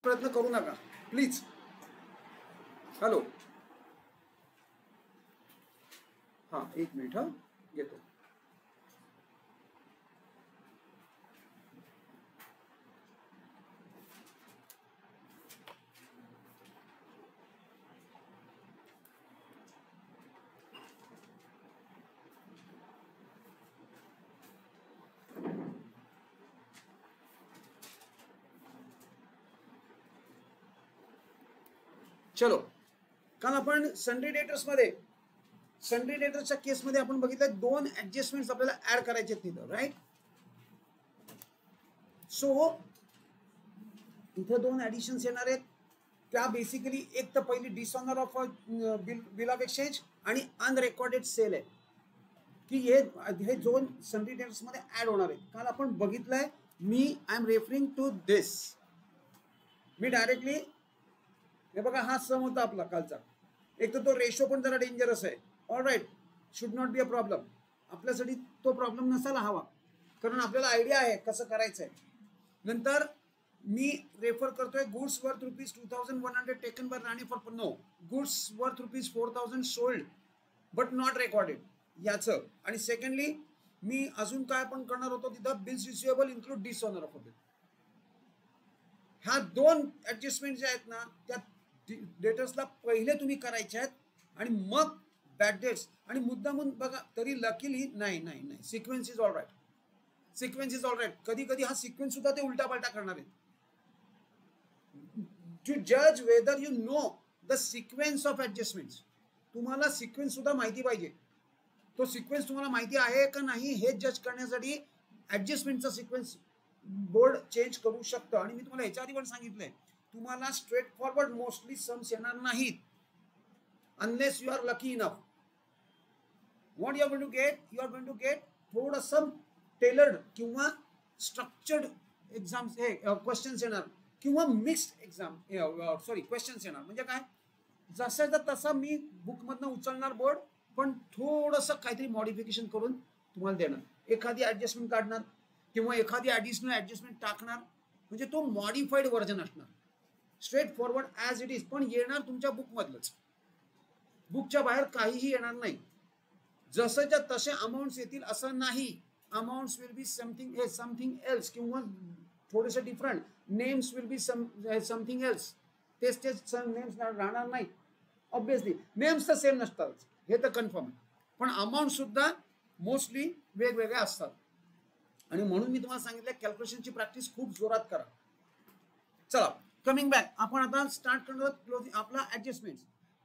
प्रयत्न करू नका प्लीज. हॅलो, हा एक मिनिट, हा घेतो. चलो, काल आपण सन्ड्री डेटर्सच्या केसमध्ये आपण बघितलं दोन ऍडजस्टमेंट्स आपल्याला ऍड करायचे तिथं, राईट. सो इथे दोन ऍडिशन्स येणार आहेत. त्या बेसिकली एक तर पहिली dishonour of bill of exchange आणि अनरेकॉर्डेड सेल आहे की हे दोन सन्ड्री डेटर्स मध्ये ऍड होणार आहेत. काल आपण बघितलंय, I am referring to this. मी डायरेक्टली हे बघा, हा सम होता आपला कालचा. एक तर तो रेशो पण जरा डेंजरस आहे. All right, should not be a problem. आपल्यासाठी तो प्रॉब्लेम नसायला हवा, कारण आपल्याला आयडिया आहे कसं करायचं आहे. नंतर मी रेफर करतोय goods worth ₹2,100 taken by Rane for no, goods worth ₹4,000 sold but not recorded याचं. आणि सेकंडली मी अजून काय पण करणार होतो तिथं, bills receivable include dishonour of bill. ह्या दोन ऍडजस्टमेंट ज्या आहेत ना, त्या डेटर्सला पहिले तुम्ही करायचे आहेत आणि मग बॅड डेट्स. आणि मुद्दामून बघा, तरी लकीली नाही sequence is all right, sequence is all right. कधी कधी हा सिक्वेन्स सुद्धा ते उलटा पालटा करणार आहेत. टू जज whether you know the sequence of adjustments, तुम्हाला सिक्वेन्स सुद्धा माहिती पाहिजे. तो सिक्वेन्स तुम्हाला माहिती आहे का नाही हे जज करण्यासाठी ऍडजस्टमेंटचा सिक्वेन्स बोर्ड चेंज करू शकतं. आणि मी तुम्हाला ह्याच्या आधी पण सांगितलंय, तुम्हाला स्ट्रेट फॉरवर्ड मोस्टली सम्स येणार नाहीत unless you are lucky enough. What you are going to get थोडंसं टेलर्ड किंवा स्ट्रक्चर्ड एक्झाम्स क्वेश्चन्स येणार किंवा मिक्स्ड एक्झाम क्वेश्चन्स येणार. म्हणजे काय, जसं तसा मी बुकमधनं उचलणार बोर्ड, पण थोडंसं काहीतरी मॉडिफिकेशन करून तुम्हाला देणार. एखादी ऍडजस्टमेंट काढणार किंवा एखादी ऍडिशनल ऍडजस्टमेंट टाकणार, म्हणजे तो मॉडिफाईड व्हर्जन असणार, straight forward as it is. पण येणार तुमच्या बुकमधलंच, बुकच्या बाहेर काहीही येणार नाही. जसंच्या तसे अमाऊंट्स येतील असं नाही. Amounts will be something else किंवा थोडेसे different. Names will be something else. तेच नेम्स राहणार नाही. ऑब्विसली नेम्स तर सेम नसतात, हे तर कन्फर्म आहे, पण अमाऊंट सुद्धा मोस्टली वेगवेगळ्या असतात. आणि म्हणून मी तुम्हाला सांगितलं, कॅल्क्युलेशनची प्रॅक्टिस खूप जोरात करा. चला, कमिंग बॅक, आपण आता स्टार्ट करणार क्लोजिंग आपला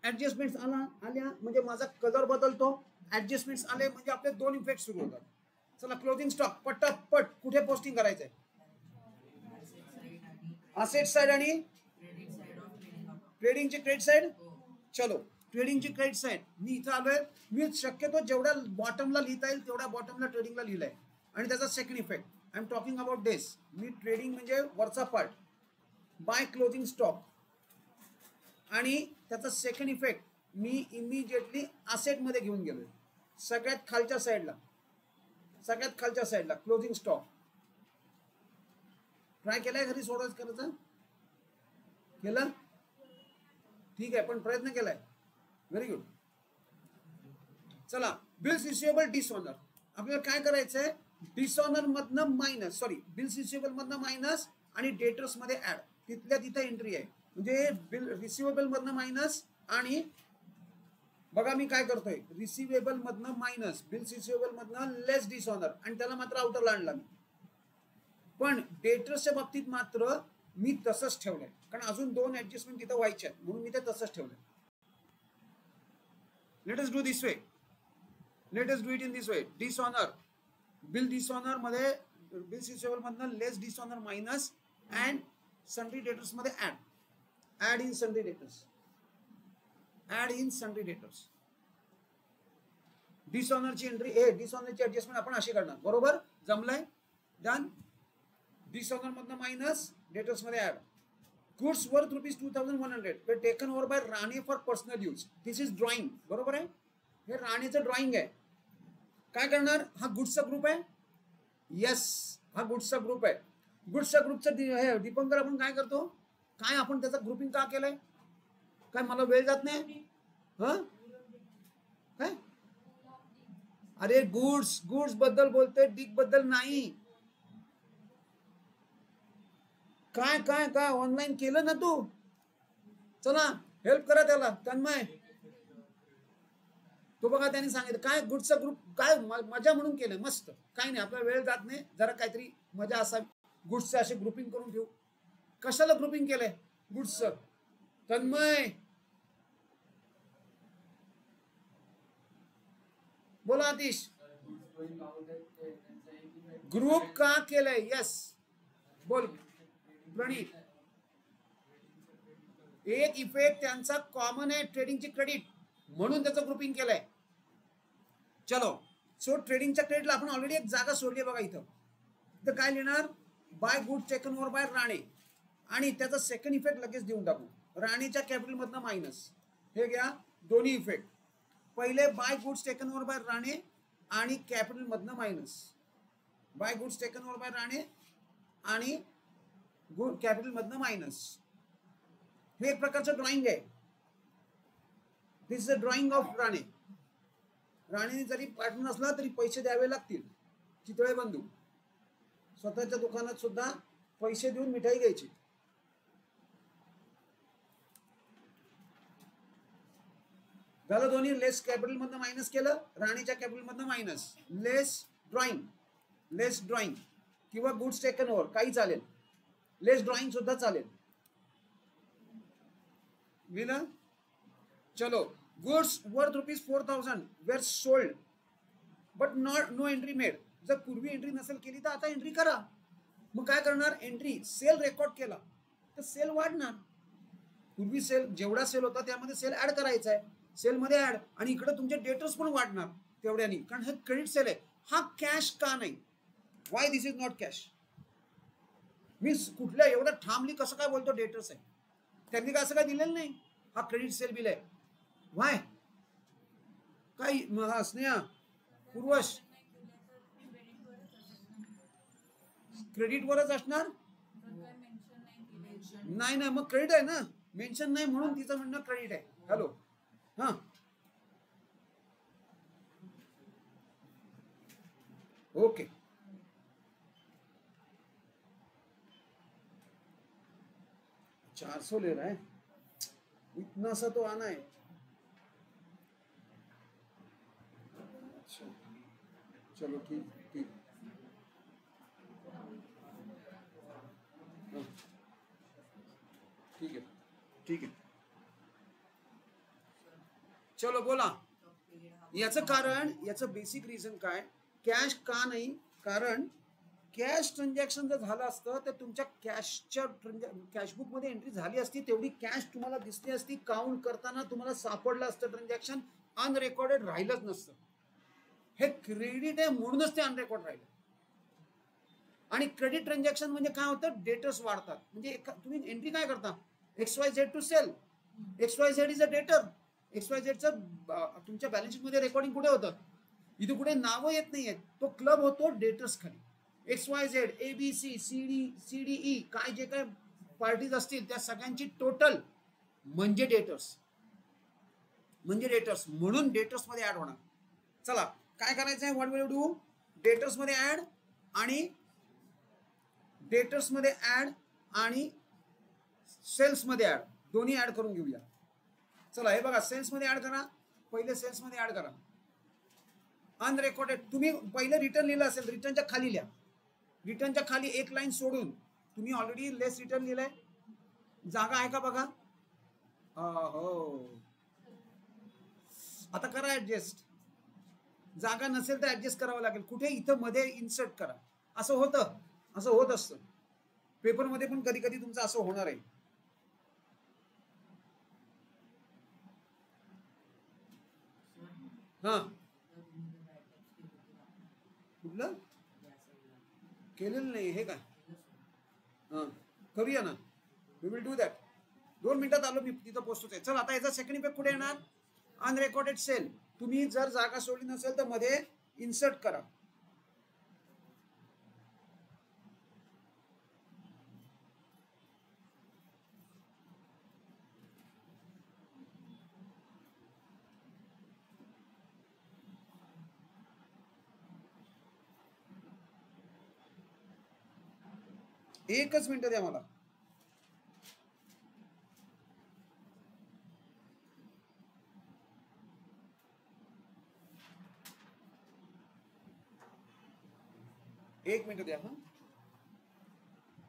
ऍडजस्टमेंट्स आल्या म्हणजे माझा कलर बदलतो. ऍडजस्टमेंट्स आले म्हणजे आपले दोन इफेक्ट सुरू होतात. चला, क्लोजिंग स्टॉक पटापट कुठे पोस्टिंग करायचंय? असेट साइड आणि ट्रेडिंगची क्रेडिट साइड. चलो, ट्रेडिंगची क्रेडिट साइड मी इथं आलोय. मी शक्यतो जेवढ्या बॉटमला लिहिता येईल तेवढ्या बॉटमला ट्रेडिंगला लिहिलंय. आणि त्याचा second effect, I am talking about this. Me trading म्हणजे वरचा पार्ट, बाय क्लोजिंग स्टॉक. आणि त्याचा सेकंड इफेक्ट मी इमिजिएटली असेट मध्ये घेऊन गेलोय, सगळ्यात खालच्या साईडला क्लोजिंग स्टॉक. ट्राय केलाय घरी सोडवायचं करायचं? केलं? ठीक आहे, पण प्रयत्न केलाय. Very good. चला, बिल्स रिसिवेबल डिसऑनर. आपल्याला काय करायचंय? डिसऑनर मधनं मायनस, बिल्स रिसिवेबल मधनं मायनस आणि डेटर्स मध्ये ऍड. तिथल्या तिथं एंट्री आहे. म्हणजे बिल रिसिवेबल मधनं मायनस आणि बघा मी काय करतोय, रिसिवेबल मधनं मायनस, बिल्स रिसिवेबल मधनं लेस डिसऑनर, आणि त्याला मात्र आउटरला आणला मी. पण डेटर्सच्या बाबतीत मात्र मी तसंच ठेवलंय, कारण अजून दोन ऍडजस्टमेंट तिथं व्हायचे आहेत, म्हणून मी ते तसंच ठेवलंय. Let us do this way. Let us do it in this way. Dishonour, bill dishonour मध्ये बिल्स रिसिवेबल मधनं less dishonour minus and sundry debtors मध्ये ऍड इन सन्ड्री डेटर्स. डिसऑनरची एंट्री, डिसऑनरची ऍडजस्टमेंट आपण अशी करणार. बरोबर, जमलंय? डन. डिसऑनर मधनं मायनस, डेटर्स मध्ये add. Goods worth ₹2,100 taken over by Rane for personal use. This is drawing. बरोबर आहे, हे राणेचं ड्रॉइंग आहे. काय करणार? हा गुड्सचा ग्रुप आहे. येस, हा गुड्सचा ग्रुप आहे. गुड्सच्या ग्रुपचं दीपंकर आपण काय करतो? काय आपण त्याचं ग्रुपिंग का केलंय? काय मला वेळ जात नाही? काय? अरे गुड्स गुड्स बद्दल बोलते, डिग बद्दल नाही. काय काय काय ऑनलाईन केलं ना तू? चला हेल्प करा त्याला. तन्मय, तो बघा त्यांनी सांगितलं काय गुड्सचा ग्रुप, काय मजा म्हणून केलं. मस्त, काही नाही, आपला वेळ जात नाही, जरा काहीतरी मजा असावी. गुड्सचे असे ग्रुपिंग करून ठेवू. कशाला ग्रुपिंग केलंय गुड्सचं? तन्मय बोला. आतिश, ग्रुप का केलंय? यस बोल प्रणीत. एक इफेक्ट त्यांचा कॉमन आहे, ट्रेडिंगची क्रेडिट, म्हणून त्याचं ग्रुपिंग केलंय. चलो, सो ट्रेडिंगच्या क्रेडिटला आपण ऑलरेडी एक जागा सोडली बघा इथं. तर काय लिहिणार? By good taken over by Rane, आणि त्याचा सेकंड इफेक्ट लगेच देऊन टाकू. राणेच्या कॅपिटल मधनं मायनस. हे घ्या दोन्ही इफेक्ट. पहिले by goods taken over by Rane आणि कॅपिटल मधनं minus. By goods taken over by Rane आणि गुड कॅपिटल मधनं मायनस. हे एक प्रकारचं ड्रॉइंग आहे. This is a drawing of Rane. राणेने जरी पार्टनर नसला तरी पैसे द्यावे लागतील. चितळे बंधू स्वतःच्या दुकानात सुद्धा पैसे देऊन मिठाई घ्यायची. झालं दोन्ही. लेस कॅपिटल मधनं मायनस केलं, राणीच्या कॅपिटल मधनं minus. Less drawing, less drawing किंवा गुड्स टेकन ओव्हर काही चालेल. लेस ड्रॉइंग सुद्धा चालेल. विलं. चलो, goods worth ₹4,000 were sold but not no entry made. जर पूर्वी एंट्री नसेल केली तर आता एंट्री करा. मग काय करणार? एंट्री सेल रेकॉर्ड केला तर सेल वाढणार. पूर्वी सेल जेवढा सेल होता त्यामध्ये सेल ऍड करायचा आहे. सेलमध्ये ऍड, आणि इकडे तुमचे डेटर्स पण वाढणार तेवढ्यानी, कारण हे क्रेडिट सेल आहे. हा कॅश का नाही? Why this is not cash? मी कुठल्या एवढं ठामली कसं काय बोलतो डेटर्स आहे? त्यांनी काय असं काय दिलेलं नाही. हा क्रेडिट सेल बिल आहे. वाय? काय स्नेहा, पूर्वश, क्रेडिटवरच असणार? नाही नाही, मग क्रेडिट आहे ना, मेन्शन नाही म्हणून तिचं म्हणणं क्रेडिट आहे. हॅलो, हा ओके. $400 ले रहा है, इतना सा तो आना है. अच्छा चलो ठीक ठीक. ठीक है ठीक आहे. चलो बोला. याचं कारण, याचं बेसिक रिझन काय? कॅश का नाही? कारण कॅश ट्रान्झॅक्शन जर झालं असतं तर तुमच्या कॅशच्या कॅशबुक मध्ये एंट्री झाली असती, तेवढी कॅश तुम्हाला दिसली असती. काउंट करताना तुम्हाला सापडलं असतं ट्रान्झॅक्शन, अनरेकॉर्डेड राहिलंच नसतं. हे क्रेडिट आहे म्हणूनच ते अनरेकॉर्ड राहिलं. आणि क्रेडिट ट्रान्झॅक्शन म्हणजे काय होतं? डेटर्स वाढतात. म्हणजे तुम्ही एंट्री काय करता? XYZ to sale. XYZ is a debtor. XYZचं तुमच्या बॅलन्स शीट मध्ये रेकॉर्डिंग कुठे होतं? इथे कुठे नावं येत नाहीयेत. तो क्लब होतो डेटर्स खाली. XYZ, ABC, CDE काय जे काय पार्टीज असतील त्या सगळ्यांची टोटल म्हणजे डेटर्स. म्हणजे डेटर्स, म्हणून डेटर्स मध्ये ऍड होणार. चला काय करायचं आहे? What will you do? Debtors मध्ये ऍड आणि डेटर्स मध्ये ऍड आणि सेल्स मध्ये ऍड, दोन्ही ऍड करून घेऊया. चला हे बघा, सेल्स मध्ये ऍड करा. पहिले सेल्स मध्ये ऍड करा. अनरेकॉर्डेड तुम्ही पहिले रिटर्न लिहिलं असेल, रिटर्नच्या खाली लिहा. रिटर्नच्या खाली एक लाईन सोडून तुम्ही ऑलरेडी लेस रिटर्न लिहिलंय. जागा आहे का बघा? हो, आता करा ऍडजस्ट. जागा नसेल तर ऍडजस्ट करावं लागेल. कुठे? इथं मध्ये इन्सर्ट करा. असं होतं, असं होत असतं. पेपरमध्ये पण कधी कधी तुमचं असं होणार आहे. हा कुठलं केलेलं नाही हे काय? हा करूया ना, वी विल डू दॅट. 2 मिनिटात आलो मी, तिथं पोहोचतोच आहे. चल आता याचा सेकंड इफेक्ट कुठे येणार? अनरेकॉर्डेड सेल. तुम्ही जर जागा सोडली नसेल तर मध्ये इन्सर्ट करा. एकच मिनिट द्या मला. एक मिनिट द्या. हा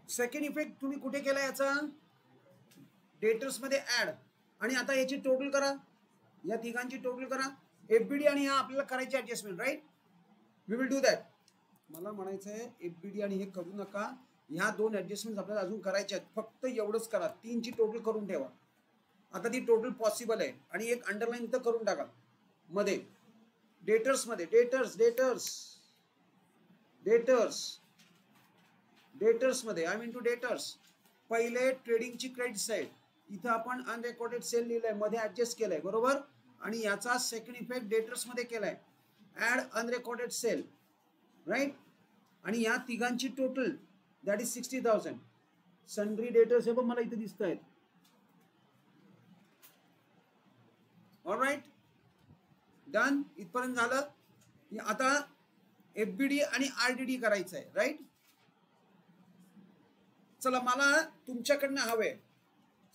सेकंड इफेक्ट तुम्ही कुठे केला याचा? डेटर्स मध्ये ऍड. आणि आता याची टोटल करा, या तिघांची टोटल करा. एफबीडी आणि हा आपल्याला करायची adjustment, right? We will do that. मला म्हणायचं आहे एफबीडी आणि हे करू नका, ह्या दोन ऍडजस्टमेंट आपल्याला अजून करायच्या आहेत. फक्त एवढंच करा, 3 ची टोटल करून ठेवा. आता ती टोटल पॉसिबल आहे. आणि एक अंडरलाईन तर करून टाका मध्ये डेटर्स मध्ये. डेटर्स डेटर्स डेटर्स डेटर्स मध्ये आय मीन टू डेटर्स. पहिले ट्रेडिंगची क्रेडिट्स आहेत, इथं आपण अनरेकॉर्डेड सेल लिहिलंय, मध्ये ऍडजस्ट केलंय, बरोबर? आणि याचा सेकंड इफेक्ट डेटर्स मध्ये केलाय, ऍड अनरेकॉर्डेड सेल, राईट? आणि या तिघांची total that is 60,000. Sundry debtors हे पण मला इथे दिसत आहेत. All right, done. इथपर्यंत झालं. आता एफबीडी आणि आरडीडी करायचं आहे, राईट? चला, मला तुमच्याकडनं हवंय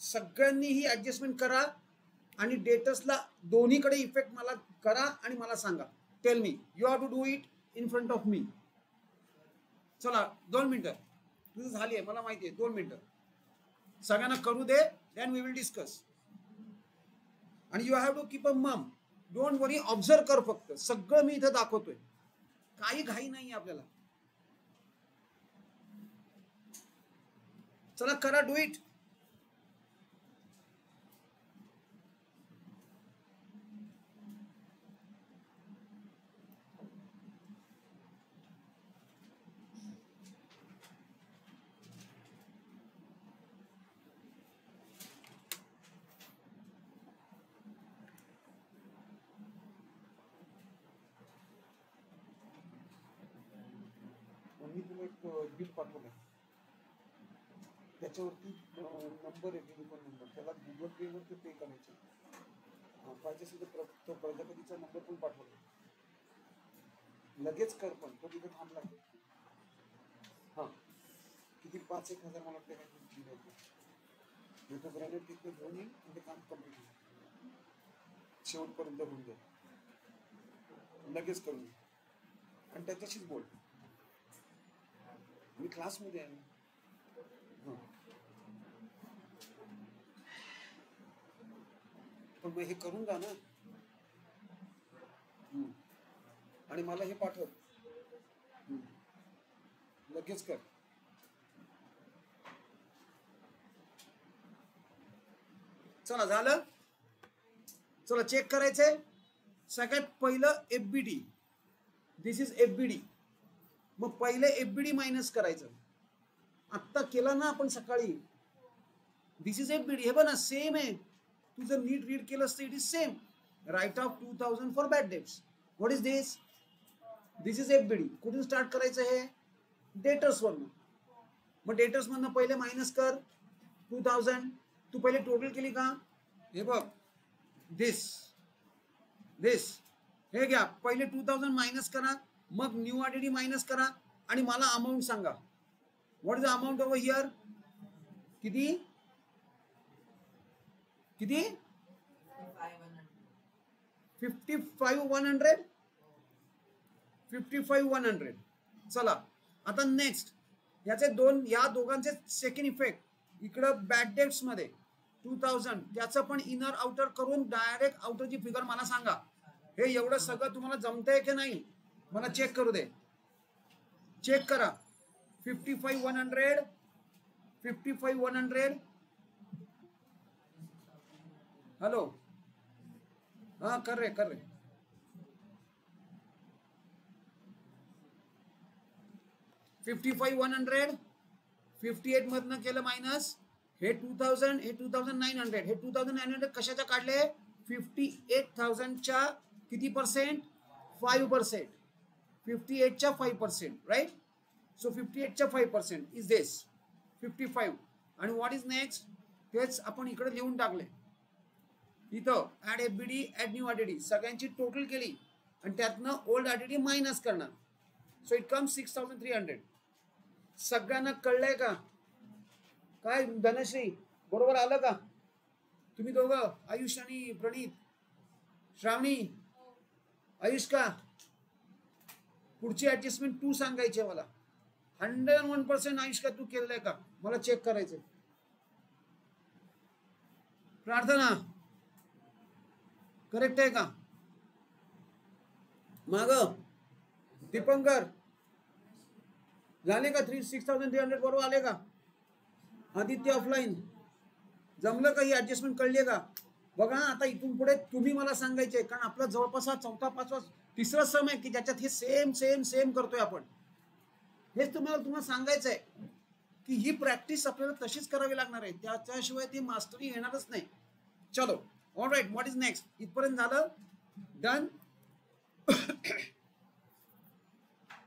सगळ्यांनी ही ऍडजस्टमेंट करा आणि डेटर्सला दोन्हीकडे इफेक्ट मला करा आणि मला सांगा. Tell me, you have to do it in front of me. चला 2 मिनिटं. तुझं झाली आहे मला माहिती आहे. 2 मिनिटं सगळ्यांना करू दे, देन वी विल डिस्कस. आणि you have to keep a mum. Don't worry, observe कर फक्त. सगळं मी इथं दाखवतोय, काही घाई नाही आपल्याला. चला करा, डू इट. मी तुला एक बिल पाठवलंय, त्याच्यावरती नंबर आहे, टेलिफोन नंबर. त्याला गुगल पे वरती पे करायचं. पाहिजे असेल तर तो प्रजापतीचा नंबर पण पाठवला. लगेच कर, पण तो तिथे थांबला. हा किती 5-1 हजार मला वाटतं काय दिलं. तो ग्रॅनेट तिथे घेऊन येईल आणि ते काम कम्प्लीट होईल, शेवटपर्यंत होऊन जाईल. लगेच करून आणि त्याच्याशीच बोल. मी क्लासमध्ये आहे. पण मग हे करून जा ना. आणि मला हे पाठव लगेच कर. चला झालं. चला चेक करायचंय. सगळ्यात पहिलं एफबीडी. This is FBD. मग पहिले एफबीडी मायनस करायचं. आत्ता केलं ना आपण सकाळी. दिस इज एफबीडी. हे बघ ना, सेम आहे. तू जर नीट रीड केलं असतं, it is same. Write off 2000 for bad debts. What is this? This is FBD. कुठून स्टार्ट करायचं हे? डेटर्स वरनं. मग डेटर्स मधनं पहिले मायनस कर 2000. तू पहिले टोटल केली का? हे बघ, दिस दिस हे घ्या. पहिले 2000 मायनस करा, मग न्यू आरडीडी मायनस करा आणि मला अमाऊंट सांगा. What is the amount over here? किती किती? 55,100. 55,100. चला आता नेक्स्ट. याचे या दोघांचे सेकंड इफेक्ट इकडं बॅड डेट्स मध्ये 2000, त्याचं पण इनर आउटर करून डायरेक्ट आउटरची फिगर मला सांगा. हे एवढं सगळं तुम्हाला जमतंय की नाही मला चेक करू दे. चेक करा. 55,100. 55,100. हॅलो, हा कर रे. 55,100. 58 मधनं केलं मायनस. हे 2000, हे 2,900. हे 2,900 कशाच्या काढले? 58,000च्या किती पर्सेंट? 5%. 58च्या 5%, राईट? सो 58च्या 5% इज दिस 55. आणि व्हॉट इज नेक्स्ट? तेच आपण इकडे लिहून टाकले. इथं add FBD, add new RDD, सगळ्यांची टोटल केली आणि त्यातनं ओल्ड आरडीडी मायनस करणार. So it comes 6,300. सगळ्यांना कळलंय का? काय धनश्री बरोबर आलं का तुम्ही दोघं आयुष आणि प्रणीत श्रावणी आयुष का पुढची ऍडजस्टमेंट तू सांगायची मला 101% आयुष का तू केलंय का मला चेक करायचंय प्रार्थना करेक्ट आहे का माग दीपंकर झाले का 6300 बरोबर आले का आदित्य ऑफलाईन जमलं का ही ऍडजस्टमेंट कळली का बघा आता इथून पुढे तुम्ही मला सांगायचे कारण आपला जवळपास हा चौथा पाचवा तिसरा सम आहे की ज्याच्यात हे सेम सेम सेम करतोय आपण हेच तुम्हाला सांगायचं आहे की ही प्रॅक्टिस आपल्याला तशीच करावी लागणार आहे त्याच्याशिवाय ती मास्टरी येणारच नाही चलो all right what is next इथपर्यंत झालं डन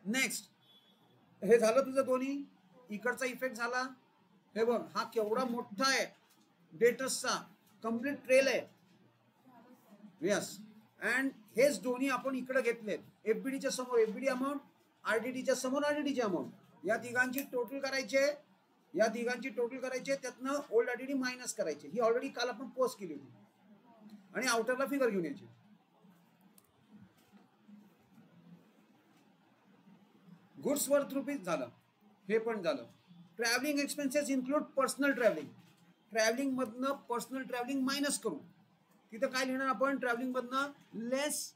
नेक्स्ट हे झालं तुझं दोन्ही इकडचा इफेक्ट झाला हे बघ हा केवढा मोठा आहे डेटसचा कंप्लीट ट्रेल आहे यस अँड हेच दोन्ही आपण इकडे घेतलेत एफबीडीच्या समोर एफबीडी अमाऊंट आरडीडीच्या समोर आरडीडीची अमाऊंट या तिघांची टोटल करायचे त्यातनं ओल्ड आरडीडी मायनस करायचे ही ऑलरेडी काल आपण पोस्ट केली होती आणि आउटरला फिगर घेऊन यायची गुड्स वर्थ रुपीज झालं हे पण झालं travelling expenses include personal travelling मधनं पर्सनल ट्रॅव्हलिंग मायनस करू तिथं काय लिहिणार आपण ट्रॅव्हलिंग मधनं लेस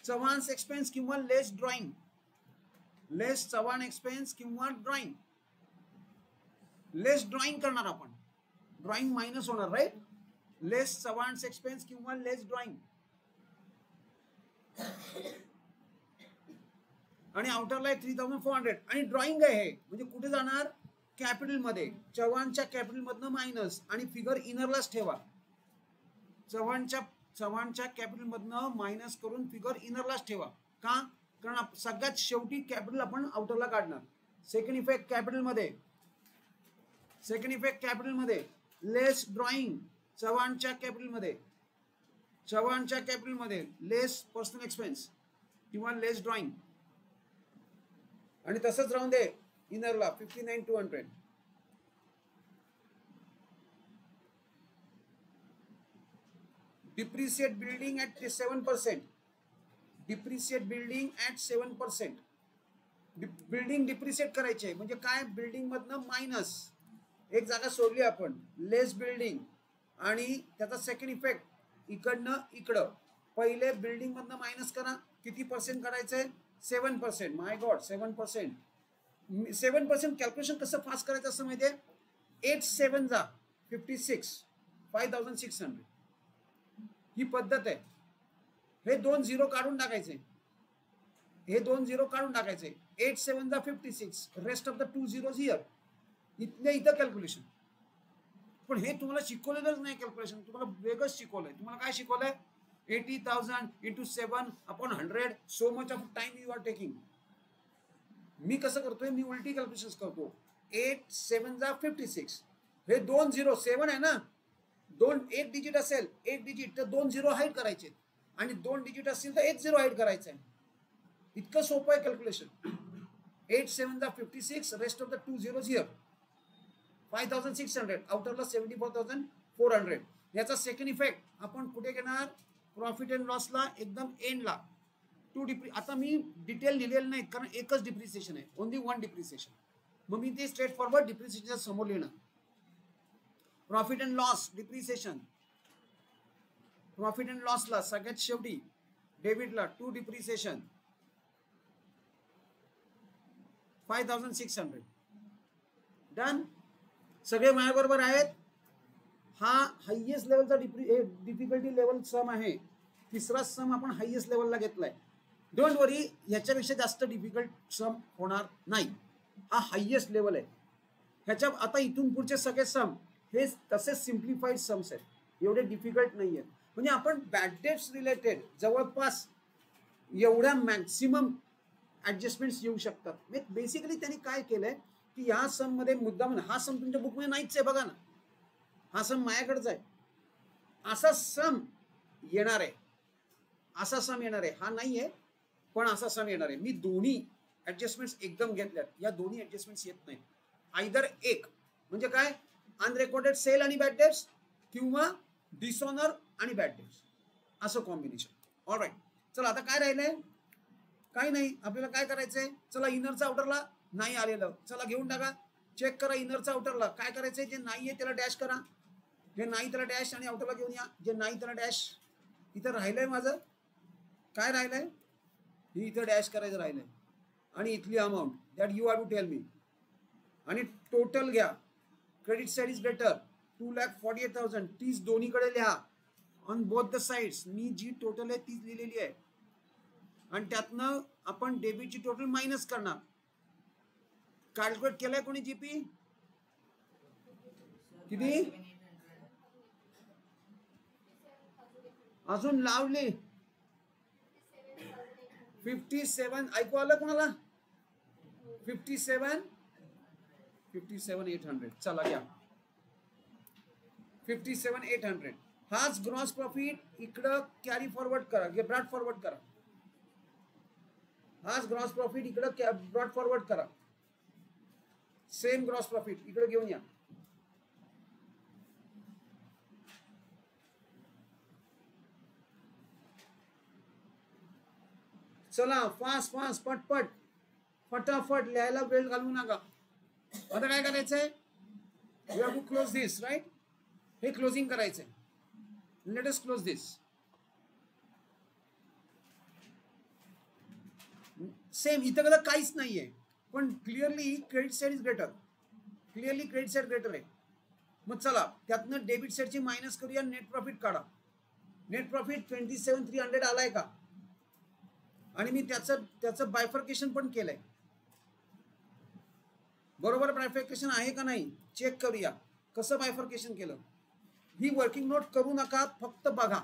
चव्हाण एक्सपेन्स किंवा लेस चव्हाण एक्सपेन्स किंवा लेस ड्रॉइंग करणार आपण ड्रॉइंग मायनस होणार राईट लेस चव्हाण एक्सपेन्स किंवा लेस ड्रॉइंग आणि आउटरला 3400 आणि ड्रॉइंग आहे हे म्हणजे कुठे जाणार कॅपिटल मध्ये चव्हाणच्या कॅपिटल मधनं मायनस आणि फिगर इनरलाच ठेवा चव्हाणच्या कॅपिटल मधनं मायनस करून फिगर इनरलाच ठेवा का कारण सगळ्यात शेवटी कॅपिटल आपण आउटरला काढणार सेकंड इफेक्ट कॅपिटल मध्ये लेस ड्रॉइंग चव्हाणच्या कॅपिटल मध्ये लेस पर्सनल एक्सपेन्स किंवा लेस ड्रॉइंग आणि तसंच राहून दे इनरला 59,200 depreciate building at 7% building depreciate करायचे म्हणजे काय बिल्डिंग मधनं मायनस एक जागा सोडली आपण लेस बिल्डिंग आणि त्याचा सेकंड इफेक्ट इकडनं इकडं पहिले बिल्डिंग मधनं मायनस करा किती पर्सेंट करायचंय 7% माय गॉड 7% कॅल्क्युलेशन कसं फास्ट करायचं असं माहितीये 8 7 जा 56 5600 ही पद्धत आहे हे 2 0 काढून टाकायचे 8 7 जा 56 rest of the 2 zeros here इथं कॅल्क्युलेशन पण हे तुम्हाला शिकवलेलंच नाही कॅल्क्युलेशन तुम्हाला वेगळंच शिकवलंय तुम्हाला काय शिकवलंय 80,000 into 7/100 so much of time you are taking मी कसं करतोय मी उलटी कॅल्क्युलेशन करतो 8 7 जा 56 हे 2 0 7 आहे ना एक डिजिट असेल एक डिजिट तर 2 0 हाईड करायचे आणि 2 डिजिट असतील तर 1 0 हाईड करायचं आहे इतकं सोपं आहे कॅल्क्युलेशन 8 7 जा 56 rest of the 2 zeros here 5600 आउटरला 74,400 याचा सेकंड इफेक्ट आपण कुठे घेणार प्रॉफिट अँड लॉसला एकदम एंडला आता मी डिटेल लिहिलेलं नाही कारण एकच डिप्रिसिएशन आहे ओनली वन डिप्रिसिएशन मग मी ते स्ट्रेट फॉरवर्ड डिप्रिसिएशनच्या समोर लिहिणार profit and loss depreciation profit and लॉसला सगळ्यात शेवटी डेबिटला 2 डिप्रिसिएशन 5600 डन सगळे माझ्याबरोबर आहेत हा हायएस्ट लेवलचा डिफिकल्टी लेवल सम आहे तिसरा सम आपण हायएस्ट लेवलला घेतलाय डोंट वरी याच्यापेक्षा जास्त डिफिकल्ट सम होणार नाही हा हायएस्ट लेवल आहे ह्याच्या आता इथून पुढचे सगळे सम हे तसे सिम्प्लिफाईड सम्स आहेत एवढे डिफिकल्ट नाही आहेत म्हणजे आपण बॅड डेट्स रिलेटेड जवळपास एवढ्या मॅक्सिमम ऍडजस्टमेंट्स येऊ शकतात बेसिकली त्यांनी काय केलंय की या सम मध्ये मुद्दा हा सम तुमच्या बुकमध्ये नाहीच आहे बघा ना हा सम माझ्याकडचा आहे असा सम येणार आहे हा नाही आहे पण असा सम येणार आहे मी दोन्ही ऍडजस्टमेंट्स एकदम घेतल्यात या दोन्ही ऍडजस्टमेंट्स येत नाहीत आयदर एक म्हणजे काय अनरेकॉर्डेड सेल आणि बॅड डेट्स किंवा डिसऑनर आणि बॅड डेट्स असं कॉम्बिनेशन. ऑलराईट, चला आता काय राहिलंय? काही नाही. आपल्याला काय करायचंय? चला इनरचा आउटरला नाही आलेलं, चला घेऊन टाका, चेक करा इनरचा आउटरला काय करायचंय. जे नाहीये त्याला डॅश करा, जे नाही त्याला डॅश आणि आउटरला घेऊन या. जे नाही त्याला डॅश. इथं राहिलंय माझं काय राहिलंय? ही इथं डॅश करायचं राहिलंय आणि इथली amount that you have to tell me. आणि टोटल घ्या. Credit side is greater 2,48,000. तीच दोन्हीकडे लिहा ऑन बोथ द साइड्स. मी जी टोटल आहे तीच लिहिलेली आहे आणि त्यातनं आपण डेबिटची टोटल मायनस करणार. कॅल्क्युलेट केलंय कोणी जीपी? किती? अजून लावले 57. ऐकू आलं कोणाला? 57,800. चला घ्या 57,800. हाच ग्रॉस प्रॉफिट इकडं कॅरी फॉरवर्ड करा, ब्रॉड फॉरवर्ड करा. हाच ग्रॉस प्रॉफिट इकडं ब्रॉड फॉरवर्ड करा. सेम ग्रॉस प्रॉफिट इकडे घेऊन या. चला फास्ट फास्ट पटपट फटाफट लिहायला वेळ घालवू नका. आता काय करायचंय? We have to close this, right? हे क्लोजिंग करायचंय. Let us close this. Same इथं कसं काहीच नाहीये पण clearly credit side is greater. Clearly credit side greater आहे. मग चला त्यातनं डेबिट साइडची मायनस करूया. नेट प्रॉफिट काढा. नेट प्रॉफिट 27,300 आलाय का? आणि मी त्याचं बायफर्केशन पण केलंय. बरोबर बायफर्केशन आहे का नाही चेक करूया. कसं बायफर्केशन केलं? ही वर्किंग नोट करू नका, फक्त बघा.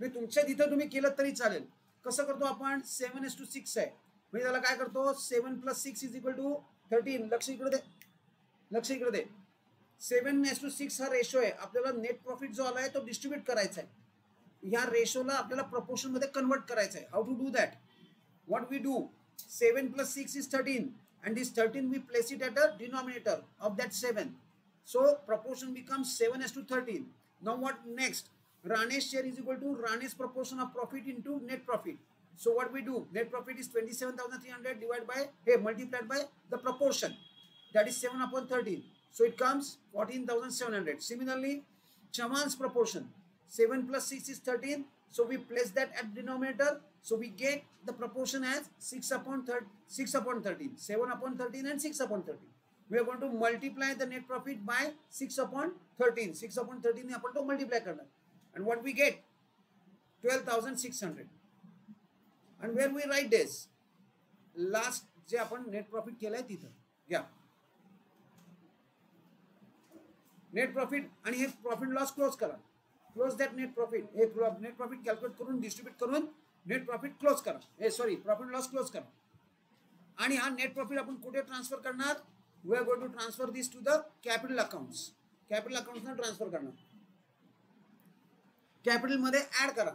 मी तुमच्या तिथं तुम्ही केलं तरी चालेल. कसं करतो आपण? 7:6 आहे म्हणजे त्याला काय करतो? 7 + 6 = 13. लक्ष इकडे दे, लक्ष इकडे दे. 7:6 हा रेशो आहे. आपल्याला नेट प्रॉफिट जो आलाय तो डिस्ट्रीब्यूट करायचा आहे. या रेशोला आपल्याला प्रपोर्शन मध्ये कन्वर्ट करायचं आहे. How to do that? What we do? 7 + 6 is 13 and this 13 we place it at a denominator of that 7. So proportion becomes 7:13. Now what next? Ranesh share is equal to Ranesh proportion of profit into net profit. So what we do? Net profit is 27,300 divided by multiplied by the proportion, that is 7/13. So it comes 14,700. Similarly, Chaman's proportion 7 + 6 is 13. So we place that at denominator. So we get the proportion as 6/13. 7/13 and 6/13. We are going to multiply the net profit by 6/13. 6/13 ने आपण तो multiply करणार. And what we get? 12,600. And where we write this? Last जे आपण net profit केलाय तिथं घ्या. Net profit आणि हे प्रॉफिट लॉस क्लोज करा. Close that net profit. हे नेट प्रॉफिट कॅल्क्युलेट करून डिस्ट्रीब्यूट करून नेट प्रॉफिट क्लोज करा. प्रॉफिट लॉस क्लोज करा. आणि हा नेट प्रॉफिट आपण कुठे ट्रान्सफर करणार? We are going to transfer this to the capital accounts. Capital अकाउंट्सना ट्रान्सफर करणार. कॅपिटल मध्ये ऍड करा.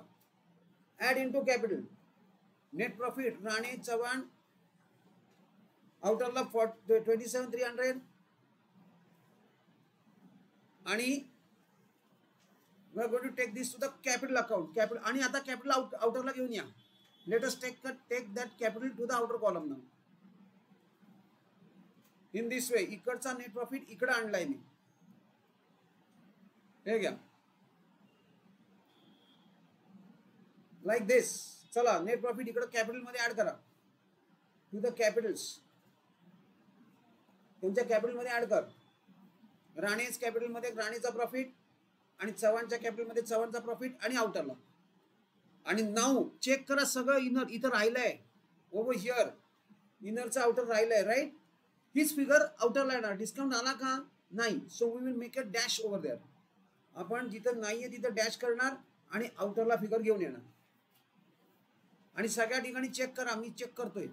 Add into capital. Net profit Rane Chavan आउटरला 27,300 आणि we are going to take this to the capital account. Capital आणि आता capital आउटरला घेऊन या. Let us take that capital to the outer column now. In this way इकडचा net profit इकडे आणलाय मी. हे घ्या लाईक दिस. चला नेट प्रॉफिट इकडे कॅपिटल मध्ये ऍड करा. To the capitals. तुमच्या कॅपिटल मध्ये ऍड कर. राणेज कॅपिटल मध्ये राणेचा प्रॉफिट आणि चव्हाणच्या कॅपिटल मध्ये चव्हाणचा प्रॉफिट आणि आउटरला. आणि नाव चेक करा सगळं इनर इथं राहिलंय. ओव्हर हिअर इनरचा आउटर राहिलंय, राईट? हीच फिगर आउटरला येणार. डिस्काउंट आला का? नाही. So we will make a dash over there. आपण जिथं नाहीये तिथं डॅश करणार आणि आउटरला फिगर घेऊन येणार. आणि सगळ्या ठिकाणी चेक करा. मी चेक करतोय.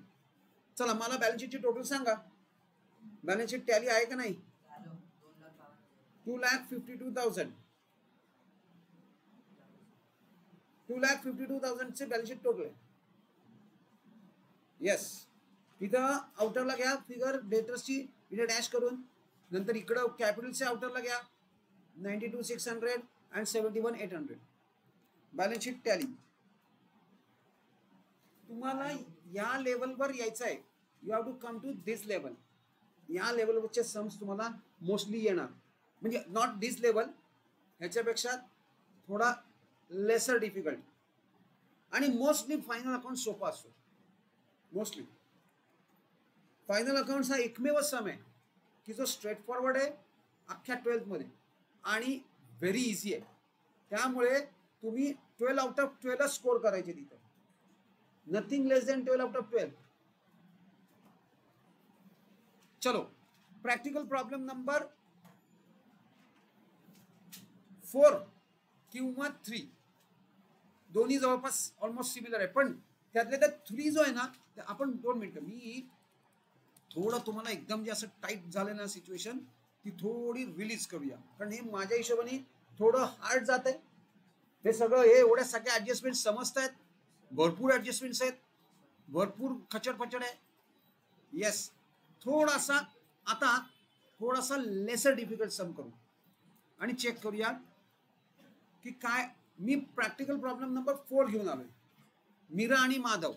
चला मला बॅलन्स शीटची टोटल सांगा. बॅलन्स शीट टॅली आहे का नाही? 2,52,000. 2,52,000 चे बॅलन्स शीट टोटल आहे. येस. इथं आउटरला घ्या फिगर डेटर्सची इथे डॅश करून. नंतर इकडं कॅपिटलच्या आउटरला घ्या 92,600 and 71,800. Balance sheet tally. तुम्हाला या लेवलवर यायचं आहे. You have to come to this level. या लेवलवरचे सम्स तुम्हाला मोस्टली येणार, म्हणजे नॉट दिस लेवल, ह्याच्यापेक्षा थोडा लेसर डिफिकल्ट. आणि मोस्टली फायनल अकाउंट सोपा असतो. मोस्टली फायनल अकाउंट्स हा एकमेव सम आहे की जो स्ट्रेट फॉरवर्ड आहे अख्ख्या 12th मध्ये आणि व्हेरी इझी आहे. त्यामुळे तुम्ही 12 out of 12 स्कोर करायचे तिथे, nothing less than 12 out of 12. चलो प्रॅक्टिकल प्रॉब्लेम नंबर 4 किंवा 3 दोन्ही जवळपास ऑलमोस्ट सिमिलर आहे, पण त्यातल्या त्यात 3 जो आहे ना, आपण 2 मिनिटं मी थोडं तुम्हाला एकदम जे असं टाईट झालं ना सिच्युएशन ती थोडी रिलीज करूया, कारण हे माझ्या हिशोबाने थोडं हार्ड जात आहे. हे सगळं हे एवढ्या सगळ्या ऍडजस्टमेंट समजत आहेत, भरपूर ऍडजस्टमेंट्स आहेत, भरपूर खचड आहे. येस, थोडासा आता थोडासा लेसर डिफिकल्ट सम करू आणि चेक करूया की काय. मी प्रॅक्टिकल प्रॉब्लेम नंबर 4 घेऊन आलोय. मीरा आणि माधव.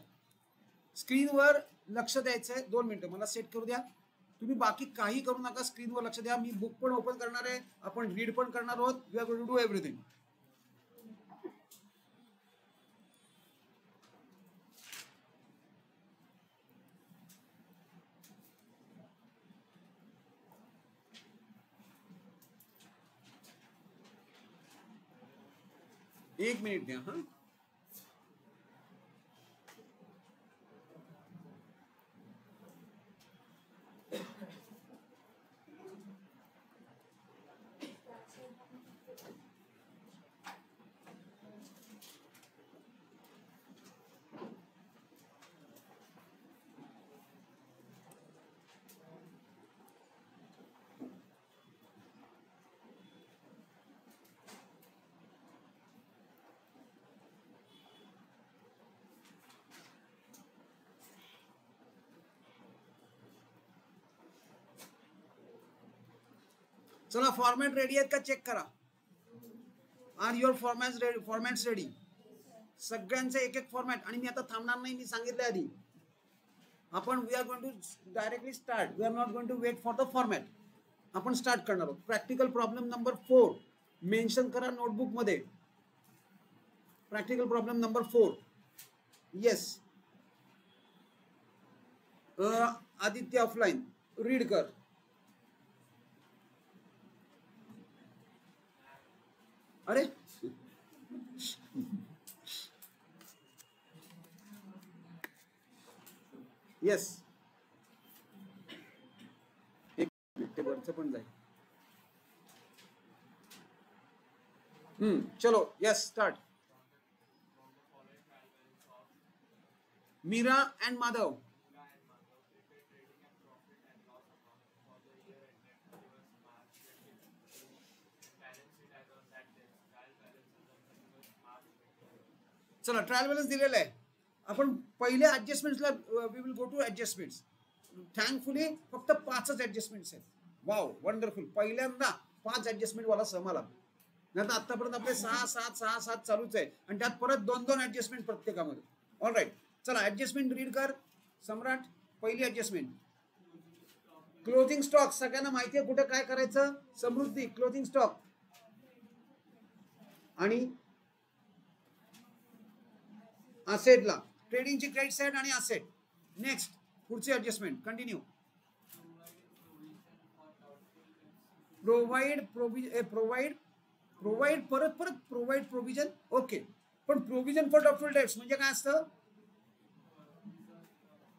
स्क्रीनवर लक्ष द्यायचं आहे. 2 मिनिटं मला सेट करू द्या. तुम्ही बाकी काही करू नका, स्क्रीनवर लक्ष द्या. मी बुक पण ओपन करणार आहे, आपण रीड पण करणार आहोत. We are going to do everything. एक मिनिट द्या. हा चला फॉर्मॅट रेडी आहेत का चेक करा. Are your formats ready? सगळ्यांचे एक एक फॉर्मॅट. आणि मी आता थांबणार नाही, मी सांगितलं आधी. आपण we are going to directly start. We are not going to wait for the format. आपण स्टार्ट करणार आहोत. प्रॅक्टिकल प्रॉब्लेम नंबर 4 मेन्शन करा नोटबुक मध्ये. Practical problem number 4. Yes, Aditya offline read कर. अरे येस, एक वरचं पण जाईल. चलो yes start. Meera and Madhav. चला ट्रायल बॅलन्स दिलेला आहे. आपण पहिले ऍडजस्टमेंट्सला we will go to adjustments. Thankfully फक्त 5च ऍडजस्टमेंट्स आहेत. Wow wonderful. पहिल्यांदा 5 ऍडजस्टमेंट वाला सम आला. नाही तर आतापर्यंत आपले 6, 7, 6, 7 चालूच आहे आणि त्यात परत 2-2 ऍडजस्टमेंट प्रत्येकामध्ये. ऑल राईट, चला ऍडजस्टमेंट रीड कर सम्राट. पहिली ऍडजस्टमेंट क्लोजिंग स्टॉक. सगळ्यांना माहिती आहे कुठे काय करायचं. समृद्धी क्लोजिंग स्टॉक आणि असेटला ट्रेडिंगची क्रेडिट साइड आणि असेट. नेक्स्ट पुढची ऍडजस्टमेंट कंटिन्यू. प्रोव्हाइड परत प्रोव्हाइड प्रोव्हिजन. ओके, पण प्रोव्हिजन फॉर डाउटफुल डेट्स म्हणजे काय असतं.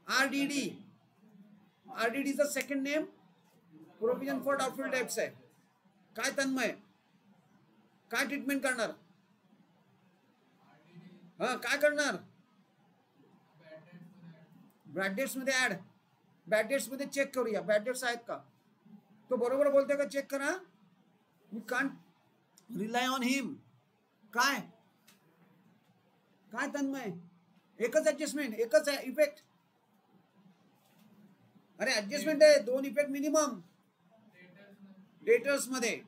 आरडीडी. आरडीडीचं second name provision for doubtful debts आहे. काय तन्मय, काय ट्रीटमेंट करणार. हा काय करणार. बॅड डेट्स मध्ये ऍड. बॅड डेट्स मध्ये चेक करूया बॅड डेट्स आहेत का. तो बरोबर बोलतोय का चेक करा. We can't rely on him. काय काय तन्मय, एकच ऍडजस्टमेंट, एकच इफेक्ट. अरे ऍडजस्टमेंट आहे, 2 इफेक्ट मिनिमम. डेटर्स मध्ये.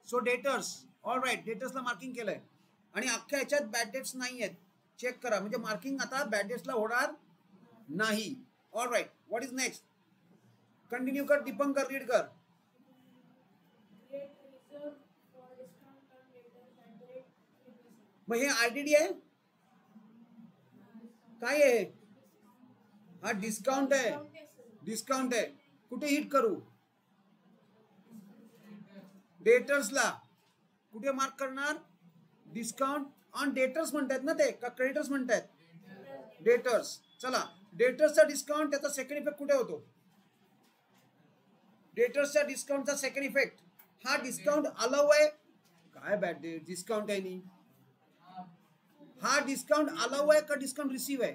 सो डेटर्स, ऑल राईट, डेटर्सला मार्किंग केलंय आणि अख्ख्या ह्याच्यात बॅड डेट्स नाही आहेत. चेक करा, म्हणजे मार्किंग आता बॅड डेट्सला होणार नाही. All right, what is next? Continue कर दीपंकर, रीड कर. मग हे आरडीडी आहे काय आहे? हा डिस्काउंट आहे, डिस्काउंट आहे. कुठे हिट करू? डेटर्सला. कुठे मार्क करणार? डिस्काउंट ऑन डेटर्स म्हणतात ना ते, का क्रेडिटर्स म्हणतात? डेटर्स. चला, डेटर्सचा डिस्काउंट, त्याचा सेकंड इफेक्ट कुठे होतो? डेटर्सच्या डिस्काउंटचा सेकंड इफेक्ट, हा डिस्काउंट अलाउ आहे काय? बॅड डेट डिस्काउंट आहे नी. हा डिस्काउंट अलाउ आहे का डिस्काउंट रिसीव आहे?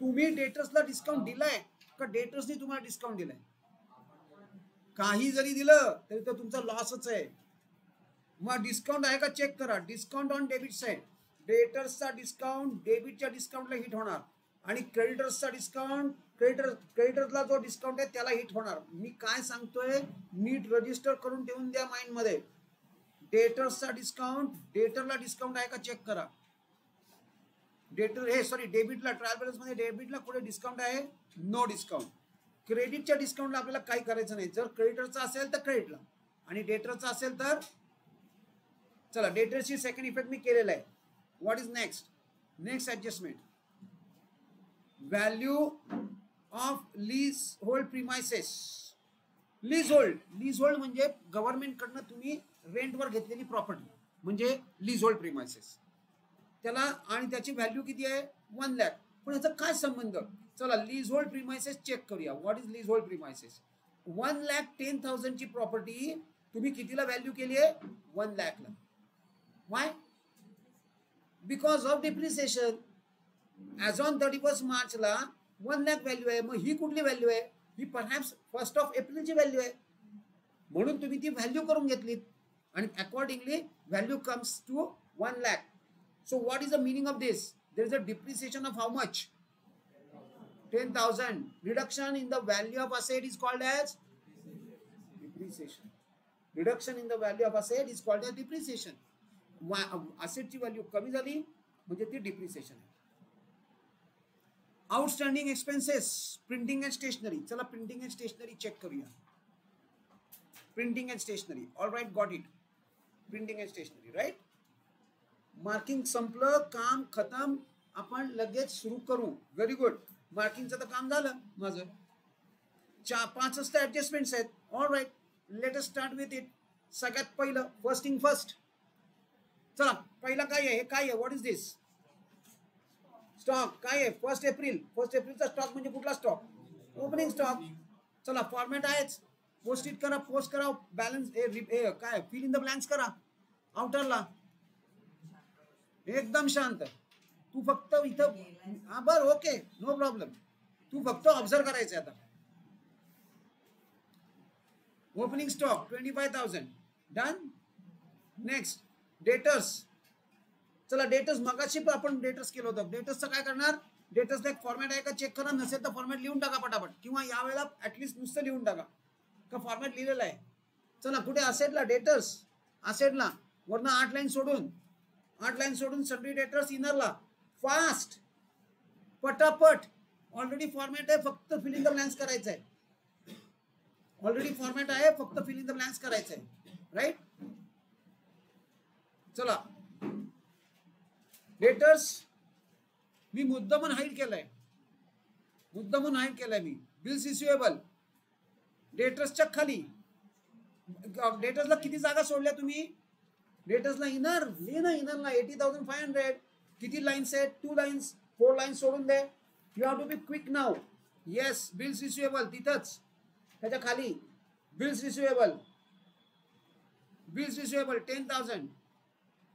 तुम्ही डेटर्सला डिस्काउंट दिलाय का डेटर्सनी तुम्हाला डिस्काउंट दिलाय? काही जरी दिलं तरी तर तुमचा लॉसच आहे. मग डिस्काउंट आहे का चेक करा. डिस्काउंट ऑन डेबिट साइड, डेटर्सचा डिस्काउंट डेबिटच्या डिस्काउंटला हिट होणार आणि क्रेडिटर्सचा डिस्काउंट क्रेडिटर्सला जो डिस्काउंट आहे त्याला हिट होणार. मी काय सांगतोय नीट रजिस्टर करून ठेवून द्या माइंड मध्ये. डेटर्सचा डिस्काउंट, डेटरला डिस्काउंट आहे का चेक करा. डेटर हे सॉरी डेबिटला, ट्रायल बॅलन्स मध्ये डेबिटला कुठे डिस्काउंट आहे? No discount. क्रेडिटच्या डिस्काउंटला आपल्याला काही करायचं नाही. जर क्रेडिटरचा असेल तर क्रेडिटला आणि डेटरचा असेल तर. चला, डेटरची सेकंड इफेक्ट मी केलेला आहे. What is next? Next adjustment, value of lease hold premises. Lease hold म्हणजे गव्हर्नमेंट कडनं तुम्ही रेंटवर घेतलेली प्रॉपर्टी म्हणजे लीज होल्ड प्रिमायसेस. त्याला आणि त्याची व्हॅल्यू किती आहे? 1 लाख. पण याचा काय संबंध? चला, लीज होल्ड प्रिमायसेस चेक करूया. What is lease hold premises? 1,10,000 ची प्रॉपर्टी तुम्ही कितीला व्हॅल्यू केली आहे? 1 लाखला. Why? Because of depreciation. As on 31 मार्चला 1 लाख व्हॅल्यू आहे. मग ही कुठली व्हॅल्यू आहे? ही परहॅप्स 1 एप्रिलची व्हॅल्यू आहे. म्हणून तुम्ही ती व्हॅल्यू करून घेतलीत आणि accordingly value comes to 1 lakh. So what is the meaning of this? There is a depreciation of how much? 10,000. Reduction in the value of asset is called as depreciation. Reduction in the value of asset is called as depreciation. Asset ची value कमी झाली म्हणजे ती depreciation आहे. Outstanding expenses, printing and stationery. चला, printing and stationery check करूया. Printing and stationery, all right, got it. Printing and stationery, right. Marking संपलं, काम खतम. आपण लगेच सुरू करू. Very good. मार्किंगचं तर काम झालं माझं. 5 ऍडजस्टमेंट्स आहेत. All right, let us start with it. सगळ्यात पहिलं, फर्स्ट थिंग फर्स्ट. चला, पहिला काय आहे? हे काय आहे? What is this? स्टॉक. काय आहे? 1 एप्रिल. 1 एप्रिलचा स्टॉक म्हणजे कुठला स्टॉक? Opening stock. चला, फॉर्मॅट आहेच. पोस्ट इट करा, पोस्ट करा, बॅलन्स काय फिल इन द ब्लँक्स करा आउटरला. एकदम शांत. तू फक्त इथं, हा बर, ओके, नो प्रॉब्लेम. तू फक्त ऑब्झर्व करायचं आता. Opening stock 25,000 done. Next, debtors. चला, डेटर्स मगाशी आपण डेटर्स केलं होतं. डेटर्सचं काय करणार? डेटर्सला एक फॉर्मॅट आहे का चेक करा. नसेल तर फॉर्मॅट लिहून टाका पटापट, किंवा यावेळेला ऍटलिस्ट नुसतं लिहून टाका का फॉर्मॅट लिहिलेला आहे. चला, कुठे? असेटला, डेटर्स असेटला, वरनं 8 लाईन सोडून सन्ड्री डेटर्स इनरला. फास्ट, पटापट. ऑलरेडी फॉर्मॅट आहे, फक्त फिल इन द ब्लँक्स करायचं आहे. ऑलरेडी फॉर्मॅट आहे, फक्त फिल इन द ब्लँक्स करायचं आहे, राईट. चला, डेटर्स मी मुद्दामून हाईड केलंय. मी. बिल्स रिसिवेबल डेटर्सच्या खाली. डेटर्सला किती जागा सोडल्या तुम्ही? डेटर्सला इनर लिहि ना. इनरला 80,500. किती लाईन्स आहेत? 2 लाईन्स. 4 लाईन्स सोडून दे. You have to be quick now. Yes, bills receivable तिथंच, त्याच्या खाली बिल्स रिसिवेबल 10,000.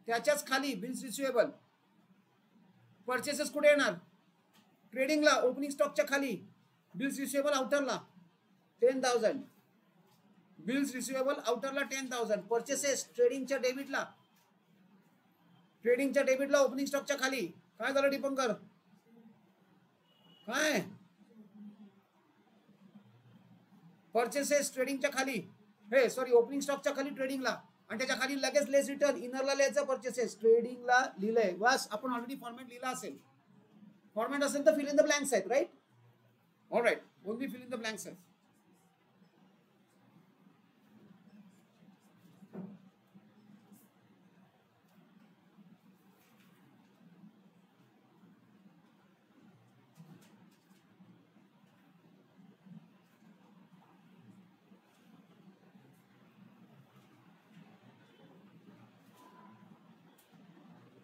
त्याच्याच खाली बिल्स रिसिवेबल. परचेसेस कुठे येणार? ट्रेडिंगला, ओपनिंग स्टॉकच्या खाली. बिल्स रिसिवेबल आउटरला 10,000. बिल्स रिसिवेबल आउटरला 10,000. परचेसेस ट्रेडिंगच्या डेबिटला ओपनिंग स्टॉकच्या खाली. काय झालं दीपंकर? काय? परचेसेस ट्रेडिंगच्या खाली हे सॉरी ओपनिंग स्टॉकच्या खाली ट्रेडिंगला आणि त्याच्या खाली लगेच लेस रिटर्न इनरला लिहायचं परचेसेस ट्रेडिंगला लिहिलंय बस आपण ऑलरेडी फॉर्मॅट लिहिला असेल फॉर्मॅट असेल तर फिल इन द ब्लँक्स आहेत right alright only fill in the blanks आहेत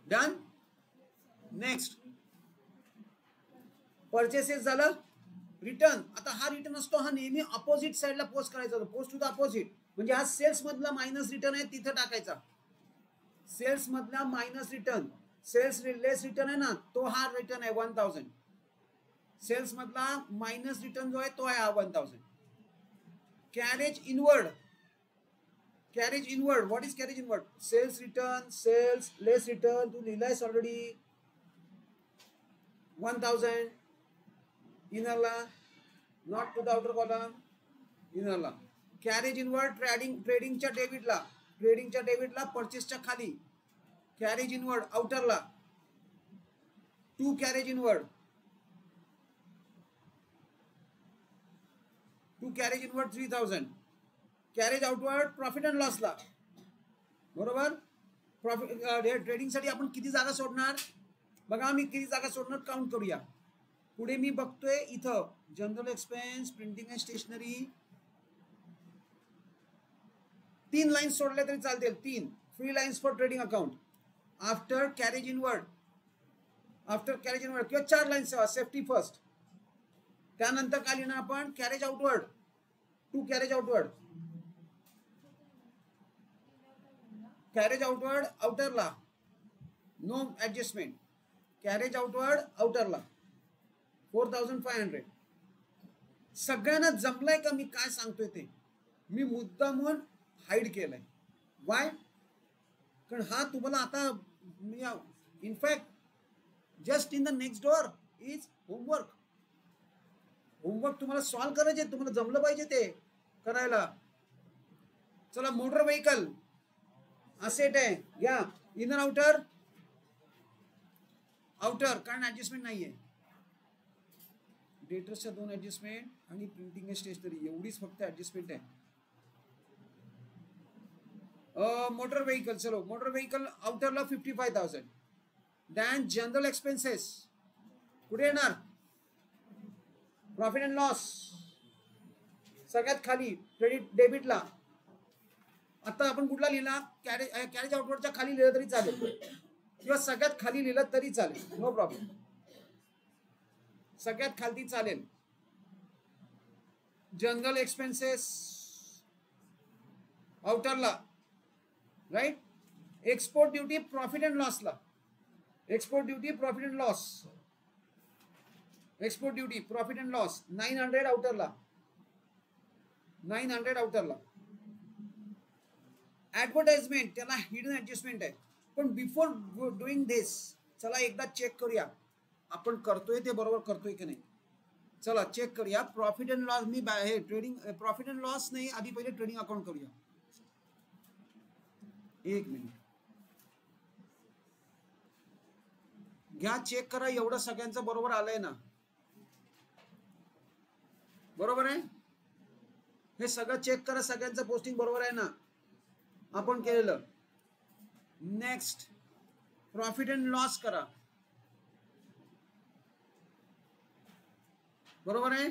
डन नेक्स्ट परचेसेस झालं रिटर्न आता हा रिटर्न असतो हा नेहमी अपोजिट साइडला पोस्ट करायचा पोस्ट टू द अपोजिट म्हणजे हा सेल्स मधला मायनस रिटर्न आहे तिथे टाकायचा सेल्स मधला minus return sales less return आहे ना तो हा रिटर्न आहे 1000 सेल्स मधला मायनस रिटर्न जो आहे तो आहे हा 1000 carriage inward what is carriage inward sales return sales less return तू लिहिलायस ऑलरेडी 1000 इनरला not to the outer column इनरला कॅरेज इनवर्ड ट्रेडिंगच्या डेबिटला परचेसच्या खाली कॅरेज इनवर्ड आउटरला to carriage inward to carriage inward 3000 carriage outward profit and लॉसला बरोबर प्रॉफिट ट्रेडिंगसाठी आपण किती जागा सोडणार बघा मी किती जागा सोडणार काउंट करूया पुढे मी बघतोय इथं general expense printing and stationery 3 lines सोडल्या तरी चालतील 3 free lines for trading account after carriage inward किंवा 4 लाईन्स सेफ्टी फर्स्ट त्यानंतर काय लिहिणार आपण carriage outward to carriage outward आउटरला नो ऍडजस्टमेंट कॅरेज आउटवर्ड आउटरला 4500 सगळ्यांना जमलाय का मी काय सांगतोय ते मी मुद्दामून हाईड केलंय वाय कारण हा तुम्हाला आता in fact just in the next door is homework तुम्हाला सॉल्व करायचे तुम्हाला जमलं पाहिजे ते करायला चला मोटर व्हेकल असेट आहे घ्या इनर आउटर कारण ऍडजस्टमेंट नाहीये डेटर्सच्या 2 ऍडजस्टमेंट आणि प्रिंटिंग स्टेशनरी एवढीच फक्त ऍडजस्टमेंट आहे मोटर व्हेकल चलो मोटर व्हेकल आउटरला 55,000 दॅन जनरल एक्सपेन्सेस कुठे येणार प्रॉफिट अँड लॉस सगळ्यात खाली क्रेडिट डेबिटला आता आपण कुठला लिहिला कॅरेज आउटवर्डच्या खाली लिहिलं तरी चालेल किंवा सगळ्यात खाली लिहिलं तरी चालेल नो प्रॉब्लेम सगळ्यात खाली चालेल जनरल एक्सपेन्सेस आउटरला right export duty profit and लॉसला export duty profit and loss 900 आउटरला ऍडव्हर्टाइजमेंट त्याला हिडन ऍडजस्टमेंट आहे पण बिफोर डुईंग दिस चला एकदा चेक करूया आपण करतोय ते बरोबर करतोय की नाही चला चेक करूया प्रॉफिट अँड लॉस मी हे ट्रेडिंग प्रॉफिट अँड लॉस नाही आधी पहिले ट्रेडिंग अकाउंट करूया 1 मिनिट घ्या चेक करा एवढं सगळ्यांचं बरोबर आलंय ना बरोबर आहे हे सगळं चेक करा सगळ्यांचं पोस्टिंग बरोबर आहे ना आपण केलेलं नेक्स्ट प्रॉफिट अँड लॉस करा बरोबर आहे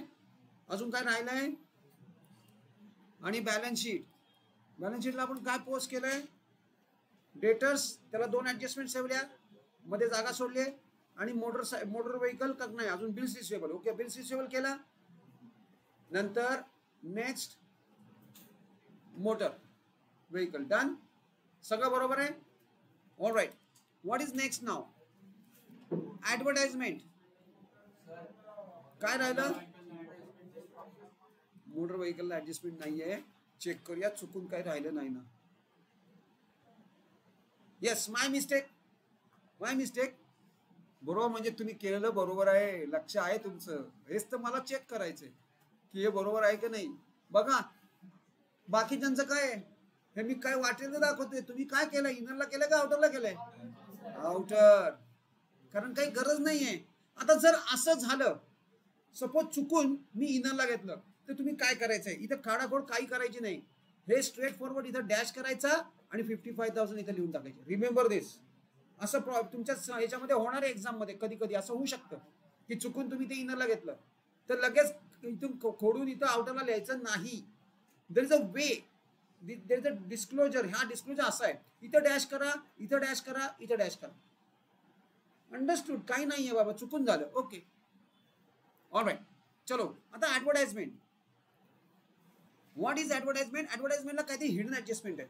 अजून काय राहिलंय आणि बॅलन्स शीटला आपण काय पोस्ट केलंय डेटर्स त्याला 2 ऍडजस्टमेंट ठेवल्या मध्ये जागा सोडली आणि मोटर व्हेकल नाही अजून bills receivable okay bills receivable केला नंतर नेक्स्ट मोटर व्हेकल डन सगळं बरोबर आहे all right what is next नाव ऍडव्हर्टाइजमेंट काय राहिलं मोटर व्हेकलला ऍडजस्टमेंट नाहीये चेक करूया चुकून काय राहिलं नाही ना येस माय मिस्टेक बरोबर म्हणजे तुम्ही केलेलं बरोबर आहे लक्ष आहे तुमचं हेच तर मला चेक करायचंय की हे बरोबर आहे की नाही बघा बाकीच्यांचं काय आहे? हे मी काय वाटेल ते दाखवतोय. तुम्ही काय केलं? इनरला केलं का आउटरला केलंय? आउटर. कारण काही गरज नाहीये. आता जर असं झालं, सपोज चुकून मी इनरला घेतलं, तर तुम्ही काय करायचंय? इथं खाडाखोड काही करायची नाही. हे स्ट्रेट फॉरवर्ड इथं डॅश करायचा आणि 55,000 इथं लिहून टाकायचे. रिमेंबर दिस. असं तुमच्या ह्याच्यामध्ये होणार आहे एक्झाम मध्ये कधी कधी असं होऊ शकतं की चुकून तुम्ही ते इनरला घेतलं तर लगेच इथून खोडून इथं आउटरला लिहायचं नाही. There is a way, there is a disclosure. हा डिस्क्लोजर असा आहे, इथं डॅश करा, इथं डॅश करा, इथं डॅश करा. अंडरस्टूड? काही नाहीये बाबा, चुकून झालं. Okay, alright. चलो आता ऍडव्हर्टाइजमेंट. What is advertisement? ऍडव्हर्टाइजमेंटला काहीतरी हिडन ऍडजस्टमेंट आहे.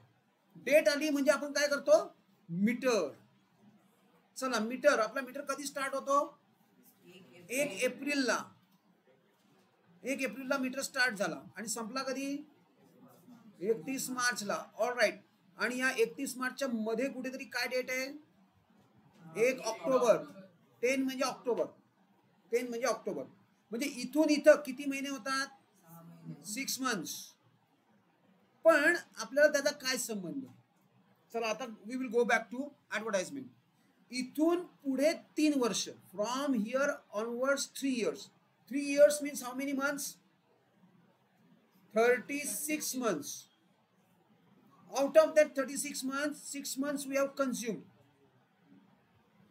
डेट आली म्हणजे आपण काय करतो? मीटर. चला मीटर, आपला मीटर कधी स्टार्ट होतो? 1 एप्रिलला. 1 एप्रिलला मीटर स्टार्ट झाला आणि संपला कधी? 31 मार्चला. All right. आणि या 31 मार्चच्या मध्ये कुठेतरी काय डेट आहे? 1 ऑक्टोबर. 10 म्हणजे ऑक्टोबर. 10 म्हणजे ऑक्टोबर. म्हणजे इथून इथं किती महिने होतात? 6 मंथ्स. पण आपल्याला त्याचा काय संबंध? चला आता we will go back to advertisement. इथून पुढे 3 वर्ष. From here onwards 3 years. 3 years means how many months? 36 months. Out of that 36 months, 6 months we have consumed.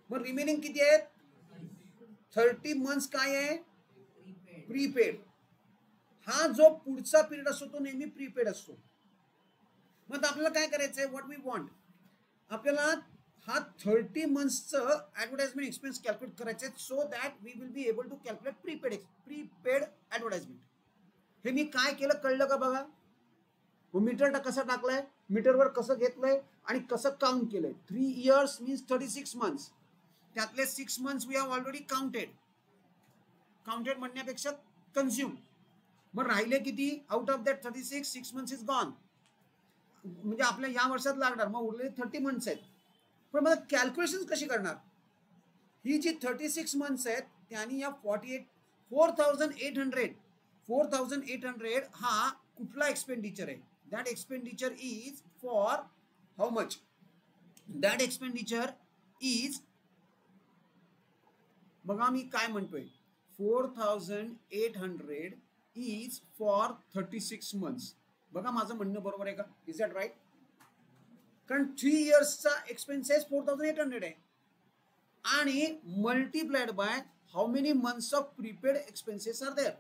मग रिमेनिंग किती आहेत? 30 months काय आहे? प्रीपेड. हा जो पुढचा पिरियड असतो तो नेहमी प्रीपेड असतो. मग आपल्याला काय करायचंय? व्हॉट वी वॉन्ट, आपल्याला हा 30 मंथ्सचं ऍडव्हर्टाइजमेंट एक्सपेन्स कॅल्क्युलेट करायचे so that we will be able to calculate prepaid advertisement. हे मी काय केलं कळलं का बघा? मीटर कसा टाकलाय, मीटरवर कसं घेतलंय आणि कसं काउंट केलंय. 3 years मीन्स 36 months. त्यातले 6 months we have already counted. Counted म्हणण्यापेक्षा कन्झ्युम. मग राहिले किती? Out of that 36, 6 months is gone. म्हणजे आपल्या या वर्षात लागणार. मग उरलेले 30 months आहेत. पण मला कॅल्क्युलेशन कशी करणार? ही जी 36 मंथ्स आहेत त्यांनी या 4,800 हा कुठला एक्सपेंडिचर आहे? That expenditure is for how much? That expenditure is, बघा मी काय म्हणतोय, 4,800 इज फॉर 36 मंथ्स. बघा माझं म्हणणं बरोबर आहे का? Is that right? कारण 3 yearsचा एक्सपेन्सेस 4,800 आहे आणि multiplied by how many months of prepaid expenses are there?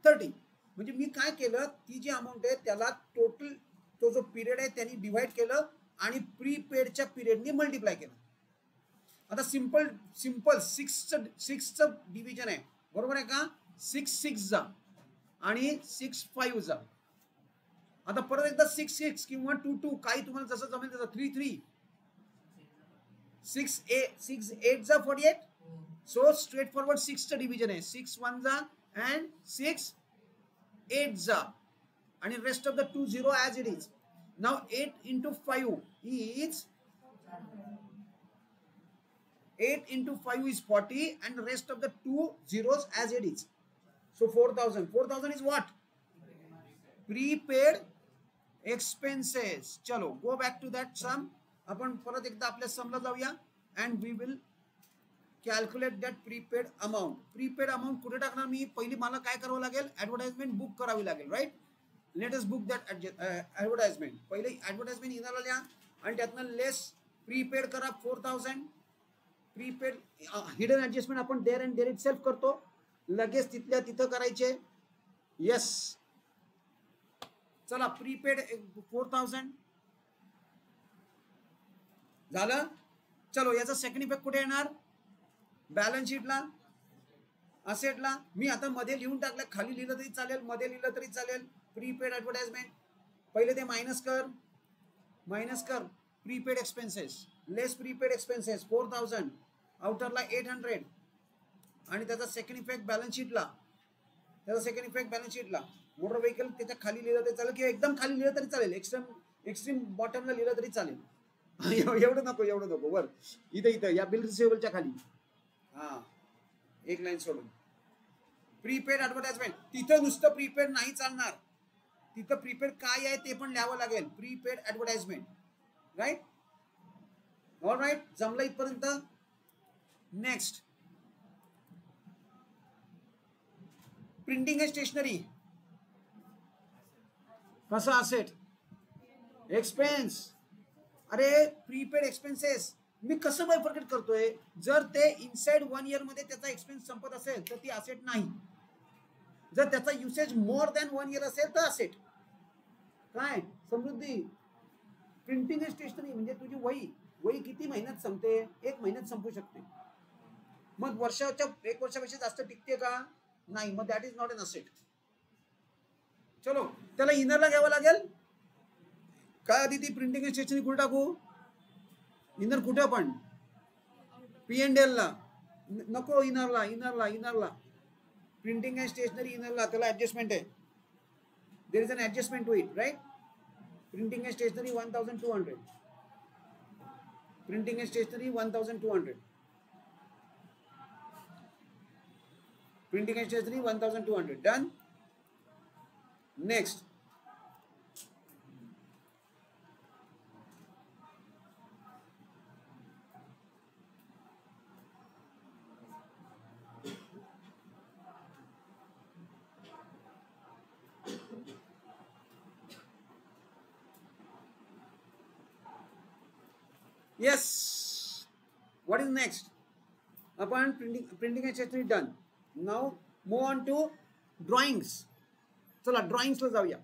30. म्हणजे मी काय केलं, ती जी अमाऊंट आहे त्याला टोटल तो जो पिरियड आहे त्यांनी डिवाइड केलं आणि प्रीपेडच्या पिरियडनी मल्टिप्लाय केलं. आता सिंपल 6चं डिव्हिजन आहे, बरोबर आहे का? 6 6 जा आणि 6 5 जा. आता परत एकदा 6 6 किंवा 2 2 काही तुम्हाला जसं जमेल तसं. 3 3 6 8 जा 48. सो स्ट्रेट फॉरवर्ड 6चं डिव्हिजन आहे. 6 1 जा and 6 8 जा आणि rest of the 2 0 as it is. Now 8 into 5 is 40 and rest of the 2 zeros as it is. So 4,000. 4,000 is what? Prepaid expenses. चलो go back to that sum. आपण परत एकदा आपल्या समला जाऊया and we will calculate that prepaid amount. Prepaid amount कुठे टाकणार मी? पहिली मला काय करावं लागेल? ऍडव्हर्टाइजमेंट बुक करावी लागेल. Right? Let us book that advertisement. पहिले ऍडव्हर्टाइजमेंट इनाला लिहा आणि त्यातनं लेस प्रीपेड करा 4,000. प्रीपेड हिडन ऍडजस्टमेंट आपण there and there itself करतो. लगेच तिथल्या तिथं करायचे. येस, चला प्रीपेड 4,000 झालं. चलो याचा सेकंड इफेक्ट कुठे येणार? बॅलन्स शीटला, असेटला. मी आता मध्ये लिहून टाकलं, खाली लिहिलं तरी चालेल, मध्ये लिहिलं तरी चालेल. प्रीपेड ऍडव्हर्टाइजमेंट पहिले ते मायनस कर. Prepaid expenses less prepaid expenses 4,000, आउटरला 800 आणि त्याचा सेकंड इफेक्ट बॅलन्स शीटला. मोटर व्हेकल त्याच्या खाली लिहिलं तरी चालेल किंवा एकदम खाली लिहिलं तरी चालेल. एक्स्ट्रीम बॉटमला लिहिलं तरी चालेल. एवढं नको वर इथं या बिल रिसिवेबलच्या खाली. हा, एक लाईन सोडून प्रीपेड ऍडव्हर्टाइजमेंट. तिथं नुसतं प्रीपेड नाही चालणार, तिथं प्रीपेड काय आहे ते पण लिहावं लागेल, prepaid advertisement. Right, all right, जमलं इथपर्यंत. नेक्स्ट, प्रिंटिंग अँड स्टेशनरी कसं असेट, एक्सपेन्स. अरे प्रीपेड एक्सपेन्सेस मी कसं बायफर्केट करतोय, जर ते इनसाइड 1 इयर मध्ये त्याचा एक्सपेन्स संपत असेल तर ती असेट नाही, जर त्याचा युसेज मोर दॅन 1 इयर असेल तर असेट. काय समृद्धी, प्रिंटिंग अँड स्टेशनरी म्हणजे तुझी वही किती महिन्यात संपते, 1 महिन्यात संपू शकते. मग 1 वर्षापेक्षा जास्त टिकते का, नाही, मग that is not an asset. चलो त्याला इनरला घ्यावं लागेल काय, आधी ती प्रिंटिंग अँड स्टेशनरी कुठे टाकू, इनर कुठे पण, P&L ला नको, इनरला प्रिंटिंग अँड स्टेशनरी इनरला, त्याला ऍडजस्टमेंट आहे, there is an adjustment to it. Right, printing and stationery 1200, printing and stationery 1200, printing and stationery 1200. Done. Next, yes, what is next, आपण printing and stationery done. Now move on to drawings. चला ड्रॉइंग्सला जाऊया.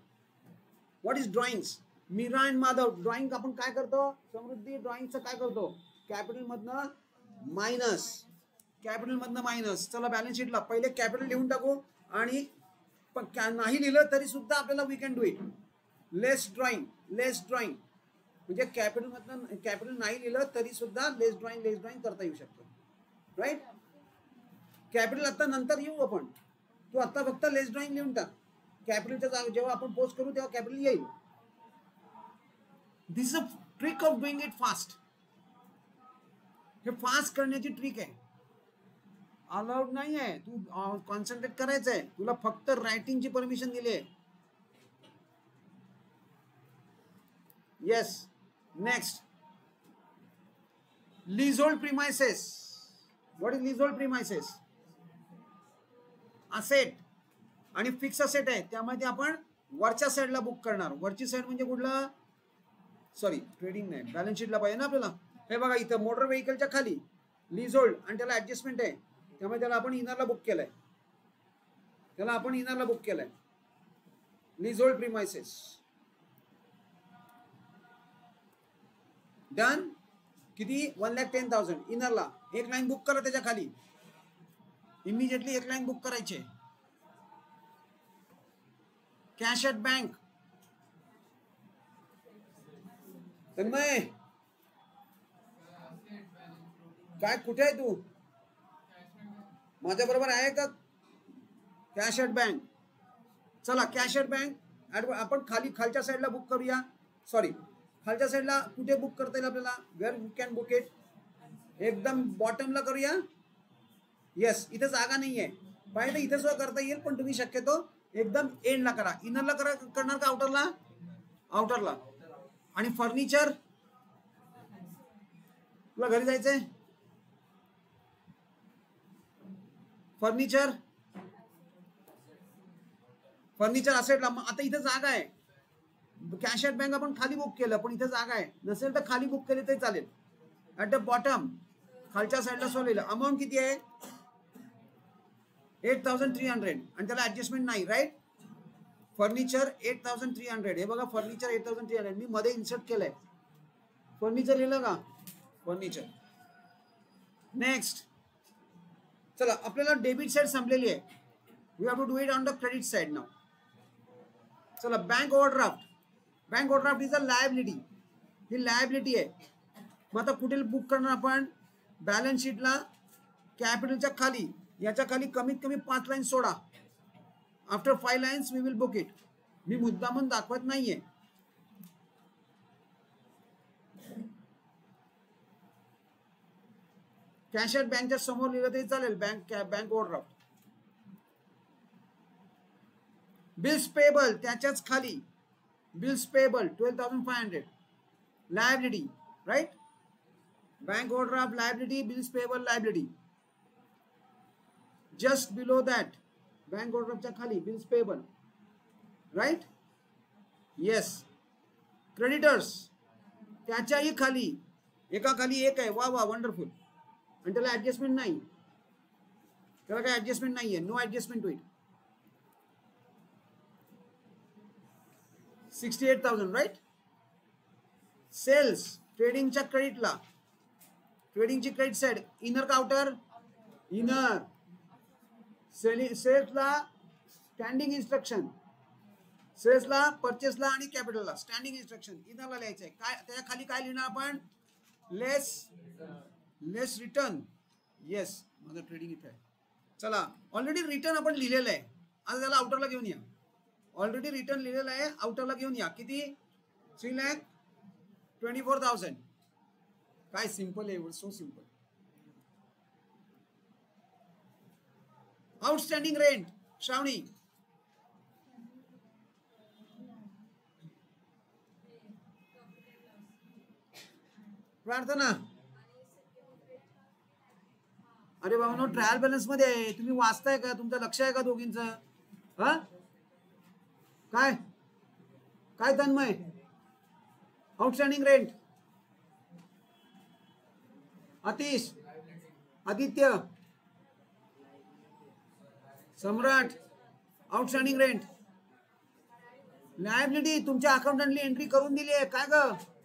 What is drawings, Meera and Madhav. Drawing आपण काय करतो समृद्धी, ड्रॉइंगचं काय करतो, capital मधनं मायनस. चला बॅलन्स शीटला पहिले कॅपिटल लिहून टाकू, आणि पण नाही लिहिलं तरी सुद्धा आपल्याला we can do it. Less drawing म्हणजे कॅपिटल मधनं कॅपिटल नाही लिहिलं तरी सुद्धा लेस ड्रॉइंग करता येऊ शकतो. राईट, कॅपिटल आता नंतर येऊ आपण, तू आता फक्त लेस ड्रॉइंग लिहून टाक. कॅपिटलच्या जेव्हा आपण पोस्ट करू तेव्हा कॅपिटल येईल. This is a trick of doing it fast. हे फास्ट करण्याची ट्रिक आहे, अलाउड नाही आहे. तू कॉन्सन्ट्रेट करायचं आहे, तुला फक्त रायटिंगची परमिशन दिली आहे. Yes. Next, leasehold premises. What is leasehold premises, asset आणि फिक्स असेट आहे, त्यामध्ये आपण वरच्या साईडला बुक करणार. वरची साईड म्हणजे कुठला, सॉरी ट्रेडिंग नाही, बॅलन्स शीटला पाहिजे ना आपल्याला. हे बघा इथं मोटर व्हेकलच्या खाली लीजहोल्ड, आणि त्याला ऍडजस्टमेंट आहे, त्यामुळे त्याला आपण इनरला बुक केलंय, लीजहोल्ड प्रिमाइसेस. डन. किती, 1,10,000 इनरला. एक लाईन बुक करा त्याच्या खाली, इमिजिएटली एक लाईन बुक करायची. Cash at bank. तन्मय काय, कुठे आहे तू, माझ्या बरोबर आहे का. Cash at bank. चला कॅश ॲट बँक आपण खालच्या साईडला बुक करूया. सॉरी, खालच्या साईडला कुठे बुक करता येईल आपल्याला, where you can book it, एकदम बॉटमला करूया. येस, इथे जागा नाही आहे, पाहिजे इथे सुद्धा करता येईल, पण तुम्ही शक्यतो एकदम एंडला करा. इनरला करणार का आउटरला. आणि फर्निचर, तुला घरी जायचंय, फर्निचर असेटला. आता इथे जागा आहे, कॅश ॲट बँक आपण खाली बुक केलं, पण इथे जागा आहे, नसेल तर खाली बुक केले तरी चालेल. ॲट द बॉटम खालच्या साईडला सोडलेलं. अमाऊंट किती आहे, 8,300, आणि त्याला ऍडजस्टमेंट नाही. Right, furniture 8,300. हे बघा फर्निचर 8,300 मी मध्ये इन्सर्ट केलंय. फर्निचर लिहिलं का, फर्निचर. नेक्स्ट, चला आपल्याला डेबिट साईड संपलेली आहे. We have to do it on the credit side now. चला bank overdraft is a liability. ही लायबिलिटी आहे. मग आता कुठे बुक करणार आपण, बॅलन्स शीटला कॅपिटलच्या खाली, याच्या खाली कमीत कमी 5 लाईन सोडा. After 5 lines we will book it. मी मुद्दामून दाखवत नाहीये. कॅश ॲट बँकच्या समोर लिहिलं तरी चालेल, बँक ओव्हरड्राफ्ट. बिल्स पेबल त्याच्याच खाली bills payable 12,500 liability right bank overdraft liability bills payable liability just below that bank overdraft च्या खाली bills payable right yes creditors त्याच्याही खाली एका खाली एक आहे वा वा वंडरफुल आणि त्याला ऍडजस्टमेंट नाही त्याला काय ऍडजस्टमेंट नाहीये no adjustment to it 68,000 right sales ट्रेडिंगच्या क्रेडिटला ट्रेडिंगची क्रेडिट साइड इनर का आउटर इनर सेल्सला स्टँडिंग इन्स्ट्रक्शन सेल्सला परचेसला आणि कॅपिटलला स्टँडिंग इन्स्ट्रक्शन इनरला लिहायचंय काय त्याच्या खाली काय लिहिणार आपण लेस रिटर्न येस माझं ट्रेडिंग इथे आहे चला ऑलरेडी रिटर्न आपण लिहिलेलं आहे आता त्याला आउटरला घेऊन या ऑलरेडी रिटर्न लिहिलेलं आहे आउटरला घेऊन या किती 3,24,000 काय सिंपल आहे सो सिंपल आउटस्टँडिंग रेंट श्रावणी प्रार्थना अरे बाबा नो ट्रायल बॅलन्स मध्ये आहे तुम्ही वाचताय का तुमचं लक्ष आहे का दोघींचं हा काय काय तन्मय आउटस्टँडिंग रेंट आतिश आदित्य सम्राट आउटस्टँडिंग रेंट लायबिलिटी तुमच्या अकाउंटंटली एंट्री करून दिली आहे काय ग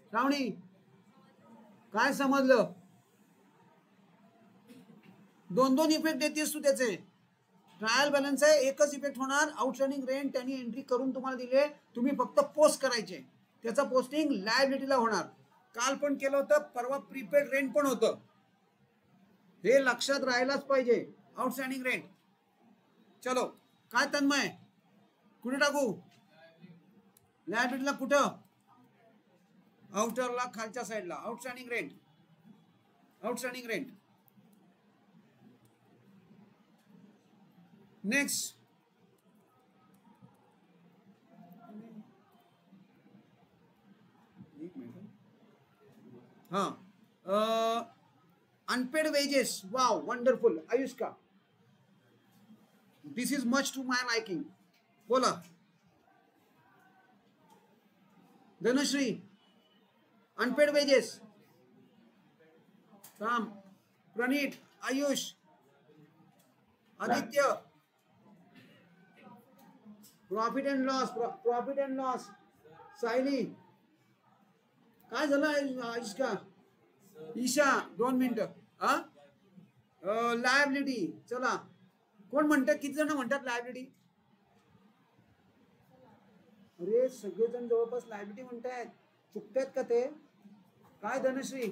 श्रावणी काय समजलं दोन दोन इफेक्ट देतेस तू त्याचे ट्रायल बॅलन्स आहे एकच इफेक्ट होणार आउटस्टँडिंग रेंट त्यांनी एंट्री करून तुम्हाला दिले तुम्ही फक्त पोस्ट करायचे त्याचा पोस्टिंग लायबिलिटीला होणार काल पण केलं होतं परवा प्रीपेड रेंट पण होतं हे लक्षात राहायलाच पाहिजे आउटस्टँडिंग रेंट चलो काय तन्मय कुठे टाकू लायबिलिटीला कुठं आउटरला खालच्या साईडला आउटस्टँडिंग रेंट नेक्स्ट हाँ unpaid wages wow wonderful Ayushka this is much to my liking बोला Dhanushree unpaid wages Ram Praneet Ayush Aditya profit and loss Sayali काय झालं आयुष्का ईशा 2 मिनिटं लायबिलिटी चला कोण म्हणतात किती जण म्हणतात लायबिलिटी अरे सगळेजण जवळपास लायबिलिटी म्हणतायत चुकतायत का ते काय धनश्री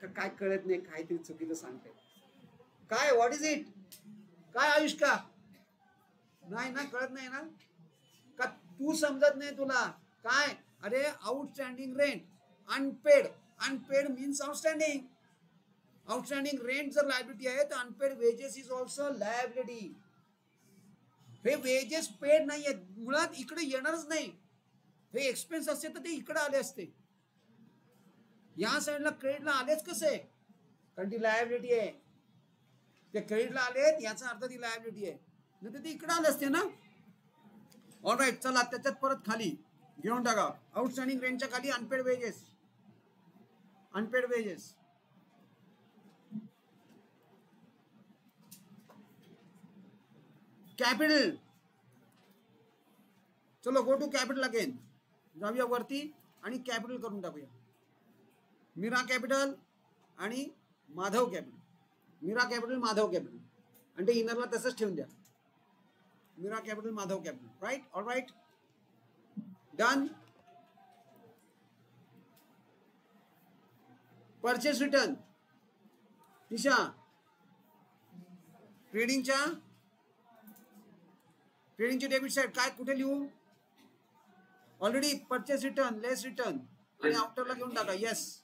काय कळत नाही काहीतरी चुकीचं सांगते काय व्हॉट इज इट काय आयुष्का नाही ना कळत नाही ना का तू समजत नाही तुला काय अरे outstanding rent unpaid means outstanding rent जर लायबिलिटी आहे तर unpaid wages is also liability हे वेजेस पेड नाही आहेत मुळात इकडे येणारच नाही हे एक्सपेन्स असते तर ते इकडे आले असते या साईडला क्रेडिटला आलेच कसे कारण ती लायबिलिटी आहे ते क्रेडिटला आलेत याचा अर्थ ती लायबिलिटी आहे नाही तर ते इकडे आले असते ना ऑलराईट चला त्याच्यात परत खाली घेऊन टाका आउटस्टँडिंग रेंटच्या खाली अनपेड वेजेस कॅपिटल चलो गो टू कॅपिटल अगेन जाऊया वरती आणि कॅपिटल करून टाकूया मीरा कॅपिटल आणि Madhav capital Meera capital Madhav capital आणि ते इनरला तसंच ठेवून द्या Meera capital Madhav capital right all right done purchase return Isha ट्रेडिंगची डेबिट साइड काय कुठे लिहू already purchase return less return आणि आउटरला घेऊन टाका येस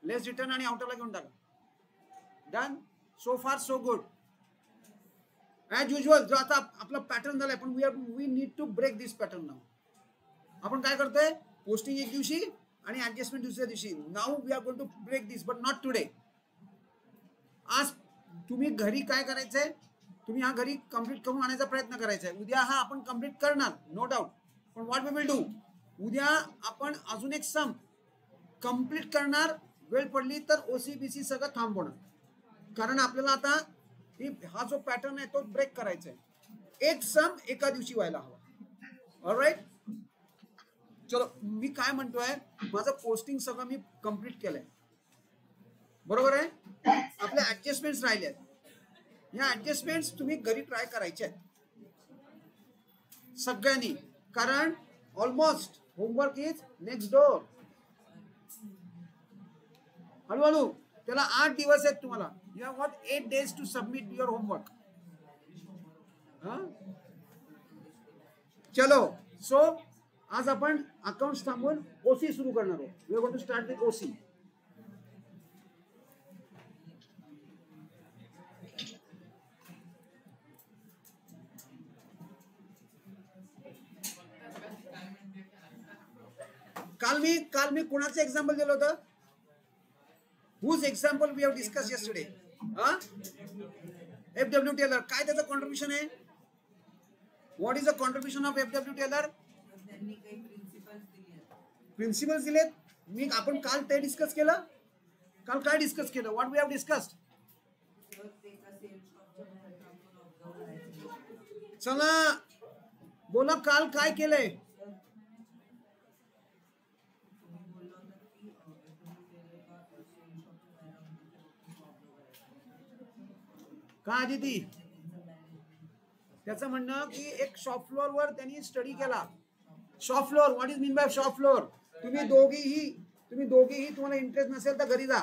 लेस रिटर्न आणि आउटरला घेऊन टाका done so far so good as usual जो आता आपला पॅटर्न झालाय, पण we need to break this pattern now. आपण काय करतोय, पोस्टिंग एक दिवशी आणि ऍडजस्टमेंट दुसऱ्या दिवशी. Now we are going to break this, but not today. आज तुम्ही घरी काय करायचंय, तुम्ही हा घरी कंप्लीट करून आणायचा प्रयत्न करायचा आहे. उद्या हा आपण कंप्लीट करणार, नो डाऊट. पण व्हॉट वी विल डू, उद्या आपण अजून एक सम कंप्लीट करणार. वेळ पडली तर ओसीबीसी सगळं थांबवणार, कारण आपल्याला आता हा जो पॅटर्न आहे तो ब्रेक करायचा आहे. एक सम एका दिवशी व्हायला हवा. ऑलराईट, चलो मी काय म्हणतोय, माझं पोस्टिंग सगळं मी कंप्लीट केलंय, बरोबर आहे. आपल्या ऍडजस्टमेंट्स राहिल्यात, या ऍडजस्टमेंट्स तुम्ही घरी ट्राय करायचे आहेत सगळ्यांनी, कारण almost homework is next door. हळूहळू त्याला 8 दिवस आहेत तुम्हाला. You have got 8 days to submit your homework. चलो, सो आज आपण अकाउंट थांबून ओसी सुरू करणार आहोत. We are going to start with OC. काल मी कुणाचं एक्झाम्पल दिलं होतं, whose example we have discuss yesterday. FW Taylor, काय त्याचं कॉन्ट्रीब्युशन आहे, what is the contribution of FW Taylor. Principles दिलेत. आपण काल ते डिस्कस केलं. काल काय डिस्कस केलं, व्हॉट वी हॅव डिस्कस्ड. चला बोला, काल काय केलंय. का आदिती, त्याचं म्हणणं की एक शॉप फ्लोअर वर त्यांनी स्टडी केला. Shop floor, what is mean by shop floor. तुम्ही दोघीही तुम्हाला इंटरेस्ट नसेल तर घरी जा,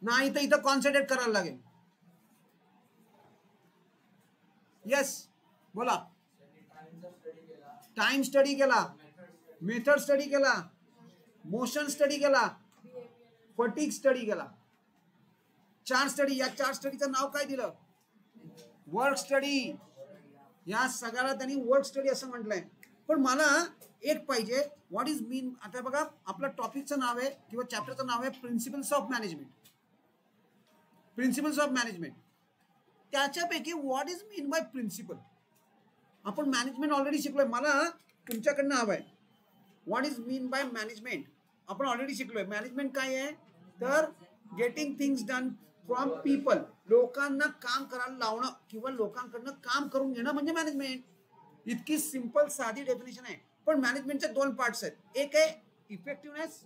नाही तर इथं कॉन्सन्ट्रेट करायला लागेल. येस बोला. टाइम स्टडी केला, मेथड स्टडी केला, मोशन स्टडी केला, फटीग स्टडी केला. 4 स्टडी. या 4 स्टडीचं नाव काय दिलं, वर्क स्टडी. या सगळ्याला त्यांनी वर्क स्टडी असं म्हटलंय. पण मला एक पाहिजे, व्हॉट इज मीन. आता बघा, आपलं टॉपिकचं नाव आहे किंवा चॅप्टरचं नाव आहे principles of management. Principles of management, त्याच्यापैकी what is mean by principle. आपण मॅनेजमेंट ऑलरेडी शिकलोय. मला तुमच्याकडनं हवं आहे, what is mean by management. आपण ऑलरेडी शिकलोय. मॅनेजमेंट काय आहे, तर getting things done from people. लोकांना काम करायला लावणं किंवा लोकांकडनं काम करून घेणं म्हणजे मॅनेजमेंट. इतकी सिंपल साधी डेफिनेशन आहे. पण मॅनेजमेंटचे 2 पार्ट्स आहेत. एक आहे इफेक्टिव्हनेस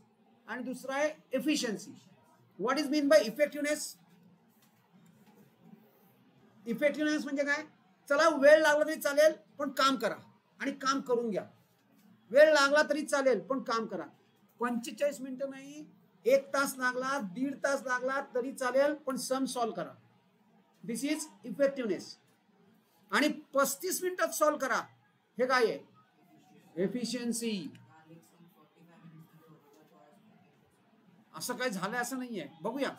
आणि दुसरा आहे efficiency. What is mean bye effectiveness. Effectiveness म्हणजे काय, चला वेळ लागला तरी चालेल पण काम करा आणि काम करून घ्या. वेळ लागला तरी चालेल पण काम करा. 45 मिनिटं नाही, 1 तास लागला, 1.5 तास लागला तरी चालेल पण सम सॉल्व करा. दिस इज इफेक्टिव्हनेस. आणि 35 मिनिटात सॉल्व करा, हे काय आहे, एफिशियन्सी. असं काय झालंय असं नाहीये, बघूया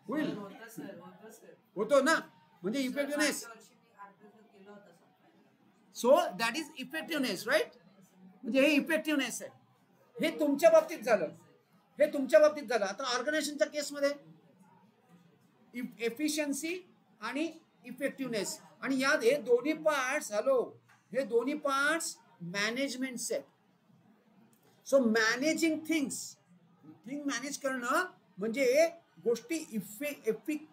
होईल, होतो ना, म्हणजे effectiveness. So that is effectiveness, right. म्हणजे हे इफेक्टिव्हनेस आहे. हे तुमच्या बाबतीत झालं, हे तुमच्या बाबतीत झालं. आता ऑर्गनायझेशनच्या केसमध्ये एफिशियन्सी आणि इफेक्टिव्हनेस, आणि यात हे दोन्ही पार्ट्स, हॅलो, हे दोन्ही पार्ट्स मॅनेजमेंटचे आहेत. So managing things, thing manage करणं म्हणजे गोष्टी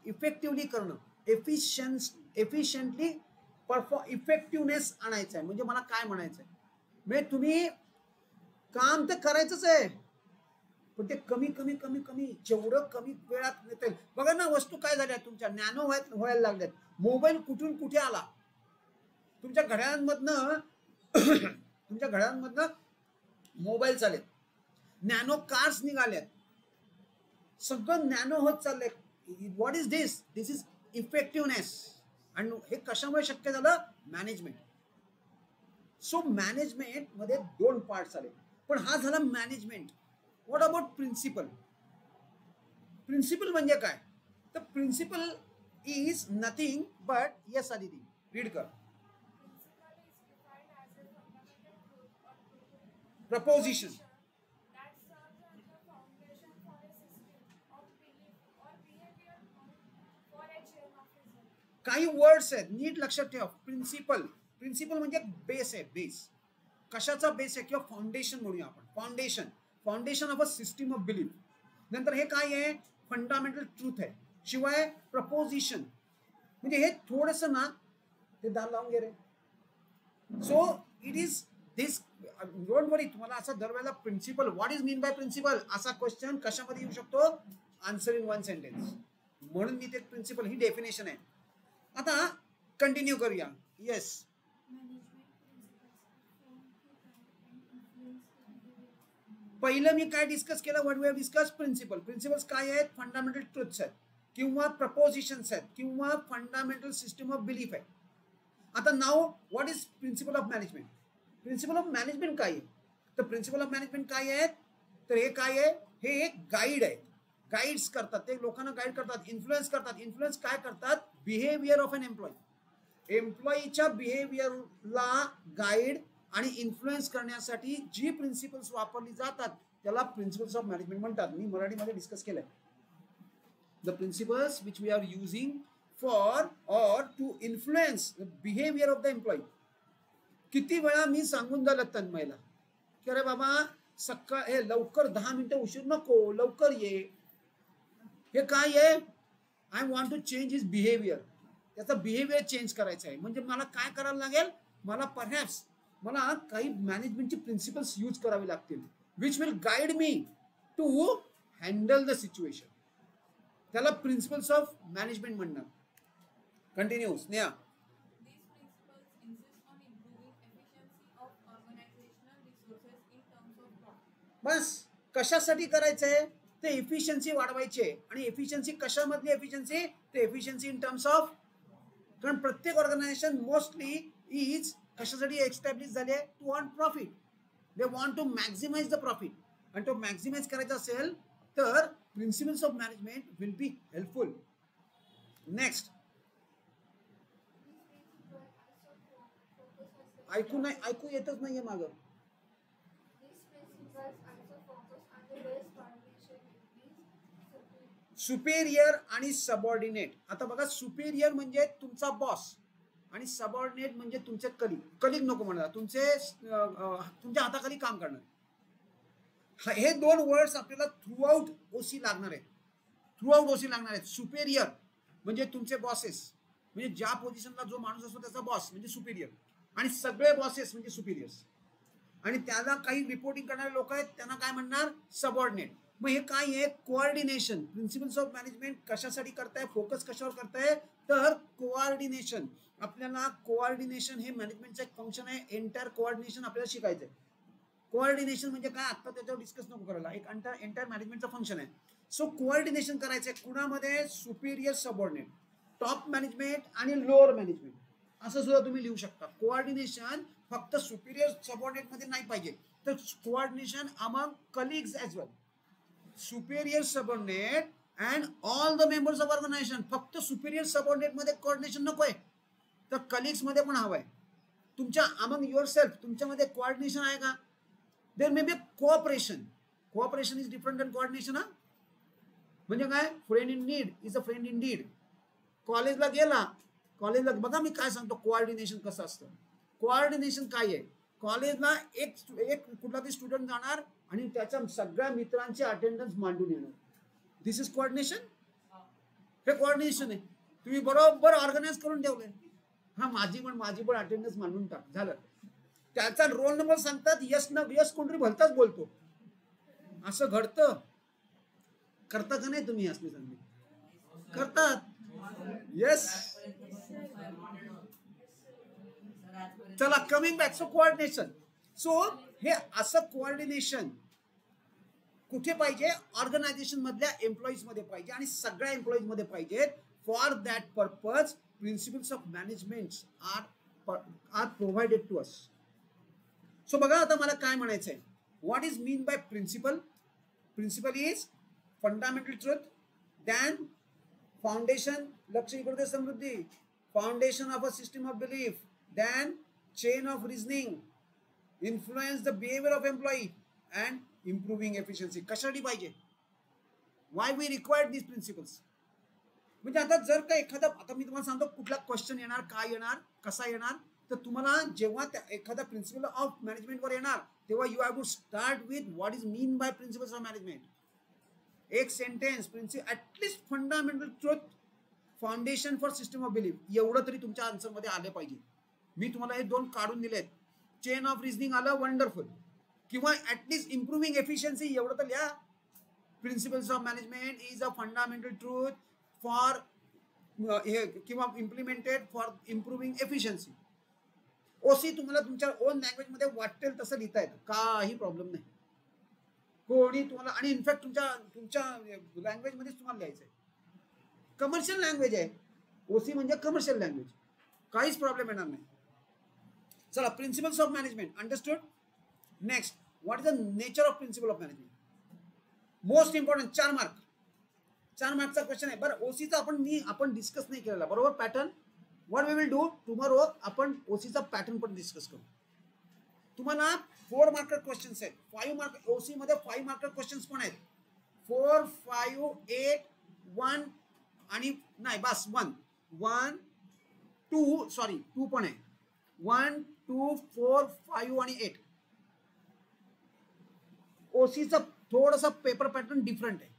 इफेक्टिव्हली करणं, एफिशियंटली इफेक्टिव्हनेस आणायचं आहे. म्हणजे मला काय म्हणायचं आहे, म्हणजे तुम्ही काम तर करायचंच आहे पण ते कमी कमी कमी कमी जेवढं कमी वेळात येतील. बघा ना, वस्तू काय झाल्या तुमच्या, नॅनो व्हायला लागल्यात. मोबाईल कुठून कुठे आला, तुमच्या घड्याळांमधनं मोबाईल चालेल, नॅनो कार्स निघाल्यात, सगळं नॅनो होत चाललंय. What is this, this is effectiveness. आणि हे कशामुळे शक्य झालं, मॅनेजमेंट. सो मॅनेजमेंट मध्ये 2 पार्ट्स आले, पण हा झाला management. What about principle. Principle म्हणजे काय, तर principle is nothing but, yes Aditi, read कर. Proposition that serves as the foundation for a system of belief or behavior for a chain of result. काही words आहेत नीट लक्षात ठेवा. Principal, principle म्हणजे base आहे. बेस कशाचा बेस आहे किंवा फाउंडेशन म्हणूया आपण. Foundation, foundation of a system of belief. नंतर हे काय आहे, फंडामेंटल ट्रूथ आहे. शिवाय प्रपोजिशन म्हणजे हे थोडस ना, ते दार लावून गे रे. So it is this, don't worry. तुम्हाला असं दरवेळेला principle, what is mean by principle असा क्वेश्चन कशामध्ये येऊ शकतो, आन्सर इन वन सेंटेन्स. म्हणून मी ते प्रिन्सिपल ही डेफिनेशन आहे. आता कंटिन्यू करूया. येस, पहिलं मी काय डिस्कस केलं, what we have discuss principle. Principles काय आहेत, फंडामेंटल ट्रूथ्स आहेत किंवा प्रपोजिशन्स आहेत किंवा फंडामेंटल सिस्टम ऑफ बिलीफ आहे. आता now what is principle of management. Principle of management काय आहे, तर प्रिन्सिपल ऑफ मॅनेजमेंट काय आहेत, तर हे काय आहे, हे एक गाईड आहे. गाईड्स करतात, ते लोकांना गाईड करतात, इन्फ्लुएन्स करतात. इन्फ्लुएन्स काय करतात, बिहेवियर ऑफ एन एम्प्लॉई. एम्प्लॉईच्या बिहेवियरला गाईड आणि इन्फ्लुएन्स करण्यासाठी जी प्रिन्सिपल्स वापरली जातात त्याला प्रिन्सिपल्स ऑफ मॅनेजमेंट म्हणतात. मी मराठीमध्ये डिस्कस केलंय. The principles which we are using for or to influence the behaviour of the employee. किती वेळा मी सांगून झालं तन्मयला की अरे बाबा सकाळ हे लवकर 10 मिनिटं उशीर नको, लवकर ये. हे काय आहे, I want to change his behaviour. त्याचा बिहेवियर चेंज करायचा आहे. म्हणजे मला काय करायला लागेल, मला परहॅप्स मला काही मॅनेजमेंटची प्रिन्सिपल्स यूज करावी लागतील which will guide me to handle the situation. त्याला प्रिन्सिपल्स ऑफ मॅनेजमेंट म्हणणार. कंटिन्यू स्नेहा. बस कशासाठी करायचंय, ते एफिशियन्सी वाढवायचे. आणि एफिशियन्सी कशामधली एफिशियन्सी, ते एफिशियन्सी इन टर्म्स ऑफ, कारण प्रत्येक ऑर्गनायझेशन मोस्टली इज कशासाठी एस्टॅब्लिश झाले, to earn profit. They want to maximise the profit. आणि तो मॅक्झिमाइज करायचा असेल तर principles of management will be helpful. Next, ऐकू येतच नाहीये मागं. सुपेरियर आणि सबऑर्डिनेट. आता बघा, सुपेरियर म्हणजे तुमचा बॉस आणि सबऑर्डिनेट म्हणजे तुमचे कलीग. कलीग नको म्हणा, तुमचे तुमच्या हाताखाली काम करणार. हे दोन वर्ड्स आपल्याला थ्रू आउट ओसी लागणार आहेत. थ्रू आउट ओसी लागणार आहेत. सुपेरियर म्हणजे तुमचे बॉसेस, म्हणजे ज्या पोझिशनला जो माणूस असतो त्याचा बॉस म्हणजे सुपेरियर. आणि सगळे बॉसेस म्हणजे सुपेरियर्स. आणि त्याला काही रिपोर्टिंग करणारे लोक आहेत त्यांना काय म्हणणार, सबऑर्डिनेट. मग हे काय आहे, कोऑर्डिनेशन. प्रिन्सिपल्स ऑफ मॅनेजमेंट कशासाठी करताय, फोकस कशावर करताय, तर कोऑर्डिनेशन. आपल्याला कोऑर्डिनेशन हे मॅनेजमेंटचं एक फंक्शन आहे. एंटायर कोऑर्डिनेशन आपल्याला शिकायचं आहे. कोऑर्डिनेशन म्हणजे काय, आता त्याच्यावर डिस्कस नको करायला, एक एंटायर मॅनेजमेंटचं फंक्शन आहे. सो कोऑर्डिनेशन करायचंय कुणामध्ये, सुपेरियर सबऑर्डिनेट, टॉप मॅनेजमेंट आणि लोअर मॅनेजमेंट असं सुद्धा तुम्ही लिहू शकता. कोऑर्डिनेशन फक्त सुपेरियर सबऑर्डिनेट मध्ये नाही पाहिजे, तर coordination among colleagues as well. Superior subordinate and all the members of organisation. फक्त सुपेरियर सबऑर्डिनेट मध्ये कोऑर्डिनेशन नको आहे, तर कलिग्स मध्ये पण हवं आहे. तुमच्या अमंग युअर सेल्फ तुमच्यामध्ये कोऑर्डिनेशन आहे का, there may be cooperation. Cooperation is different than coordination. हा म्हणजे काय, friend in need is a friend in deed. कॉलेजला गेला, कॉलेजला बघा मी काय सांगतो कोऑर्डिनेशन कसं असतं. कोऑर्डिनेशन काय आहे, कॉलेजला एक कुठला तरी स्टुडंट जाणार आणि त्याच्या सगळ्या मित्रांचे अटेंडन्स मांडून येणार. दिस इज कोऑर्डिनेशन. हे कोऑर्डिनेशन आहे. तुम्ही बरोबर ऑर्गनाइज करून ठेवलंय. हा माझी पण अटेंडन्स मांडून टाक, झालं. त्याचा रोल नंबर सांगतात, यस ना यस कोणतरी भलताच बोलतो. असं घडतं. करता का नाही तुम्ही, असली सांगली करतात. येस, चला coming back. So coordination. So हे असं कोऑर्डिनेशन कुठे पाहिजे, ऑर्गनायझेशन मधल्या एम्प्लॉईज मध्ये पाहिजे आणि सगळ्या एम्प्लॉईज मध्ये पाहिजे. For that purpose principles of management are provided to us. So बघा आता मला काय म्हणायचंय, what is mean by principle. Principle is fundamental truth, then foundation, लक्ष इकडे दे Samruddhi. Foundation of a system of belief, then chain of reasoning, influence the behaviour of employee and improving efficiency. कशासाठी पाहिजे? Why we required this principles. म्हणजे आता जर का एखादा, आता मी तुम्हाला सांगतो कुठला क्वेश्चन येणार, काय येणार, कसा येणार, तर तुम्हाला जेव्हा एखादा प्रिन्सिपल ऑफ मॅनेजमेंटवर येणार तेव्हा you have to start with what is mean by principles of management. एक sentence, at least fundamental truth, foundation for system of belief, एवढं तरी तुमच्या आन्सरमध्ये आले पाहिजे. मी तुम्हाला हे 2 काढून दिलेत. चेन ऑफ रिझनिंग आलं, वंडरफुल. किंवा ॲटलिस्ट इम्प्रूव्हिंग एफिशियन्सी एवढं तर लिहा. Principles of management is a fundamental truth for किंवा implemented for improving efficiency. OC तुम्हाला तुमच्या ओन लँग्वेजमध्ये वाटेल तसं लिहिता येतं, काही प्रॉब्लेम नाही. कोणी तुम्हाला, आणि इनफॅक्ट तुमच्या लँग्वेजमध्येच तुम्हाला लिहायचं आहे. कमर्शियल लँग्वेज आहे ओसी, म्हणजे कमर्शियल लँग्वेज, काहीच प्रॉब्लेम येणार नाही. चला, principles of management understood. Next, what is the nature of principle of management. Most important 4 mark, 4 मार्कचा क्वेश्चन आहे. बरं, ओसीचा आपण डिस्कस नाही केलेला, बरोबर. Pattern, what we will do tomorrow, आपण ओसीचा पॅटर्न पण डिस्कस करू. तुम्हाला 4 मार्कर क्वेश्चन्स आहेत, 5 मार्क ओसी मध्ये 5 मार्कर क्वेश्चन्स पण आहेत. 4, 5, 8, 1 आणि नाही बस 1, 2 सॉरी 2 पण आहे. 1, 2, 4, 5 आणि 8. ओसीचा थोडासा पेपर पॅटर्न डिफरंट आहे.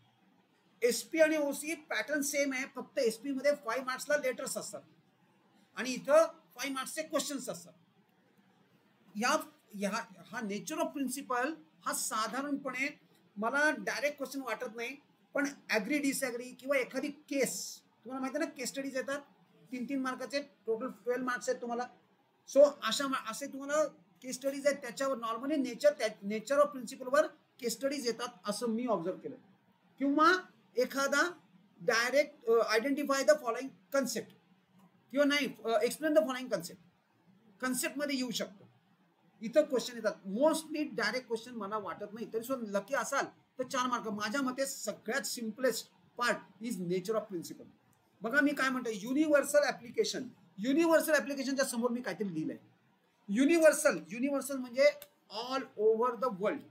एसपी आणि ओसी पॅटर्न सेम आहे, फक्त एसपी मध्ये 5 मार्क्सला लेटर्स असतात आणि इथं 5 मार्क्सचे क्वेश्चन्स असतात. हा नेचर ऑफ प्रिन्सिपल हा साधारणपणे मला डायरेक्ट क्वेश्चन वाटत नाही, पण ॲग्री डिसॲग्री किंवा एखादी केस, तुम्हाला माहिती आहे ना, केस स्टडीज येतात 3-3 मार्काचे, टोटल 12 मार्क्स आहेत तुम्हाला. सो असे तुम्हाला केस स्टडीज आहेत, त्याच्यावर नॉर्मली नेचर ऑफ प्रिन्सिपलवर केस स्टडीज येतात असं मी ऑब्झर्व केलं. किंवा एखादा direct identify the following concept, किंवा नाही एक्सप्लेन द फॉलोइंग कन्सेप्टमध्ये येऊ शकतो. इथं क्वेश्चन येतात. मोस्टली डायरेक्ट क्वेश्चन मला वाटत नाही, तरी सुद्धा लकी असाल तर 4 मार्क. माझ्या मते सगळ्यात simplest part is nature of principle. बघा मी काय म्हणतो, युनिव्हर्सल ऍप्लिकेशन. युनिव्हर्सल ऍप्लिकेशनच्या समोर मी काहीतरी लिहिलंय. युनिव्हर्सल म्हणजे ऑल ओव्हर द वर्ल्ड.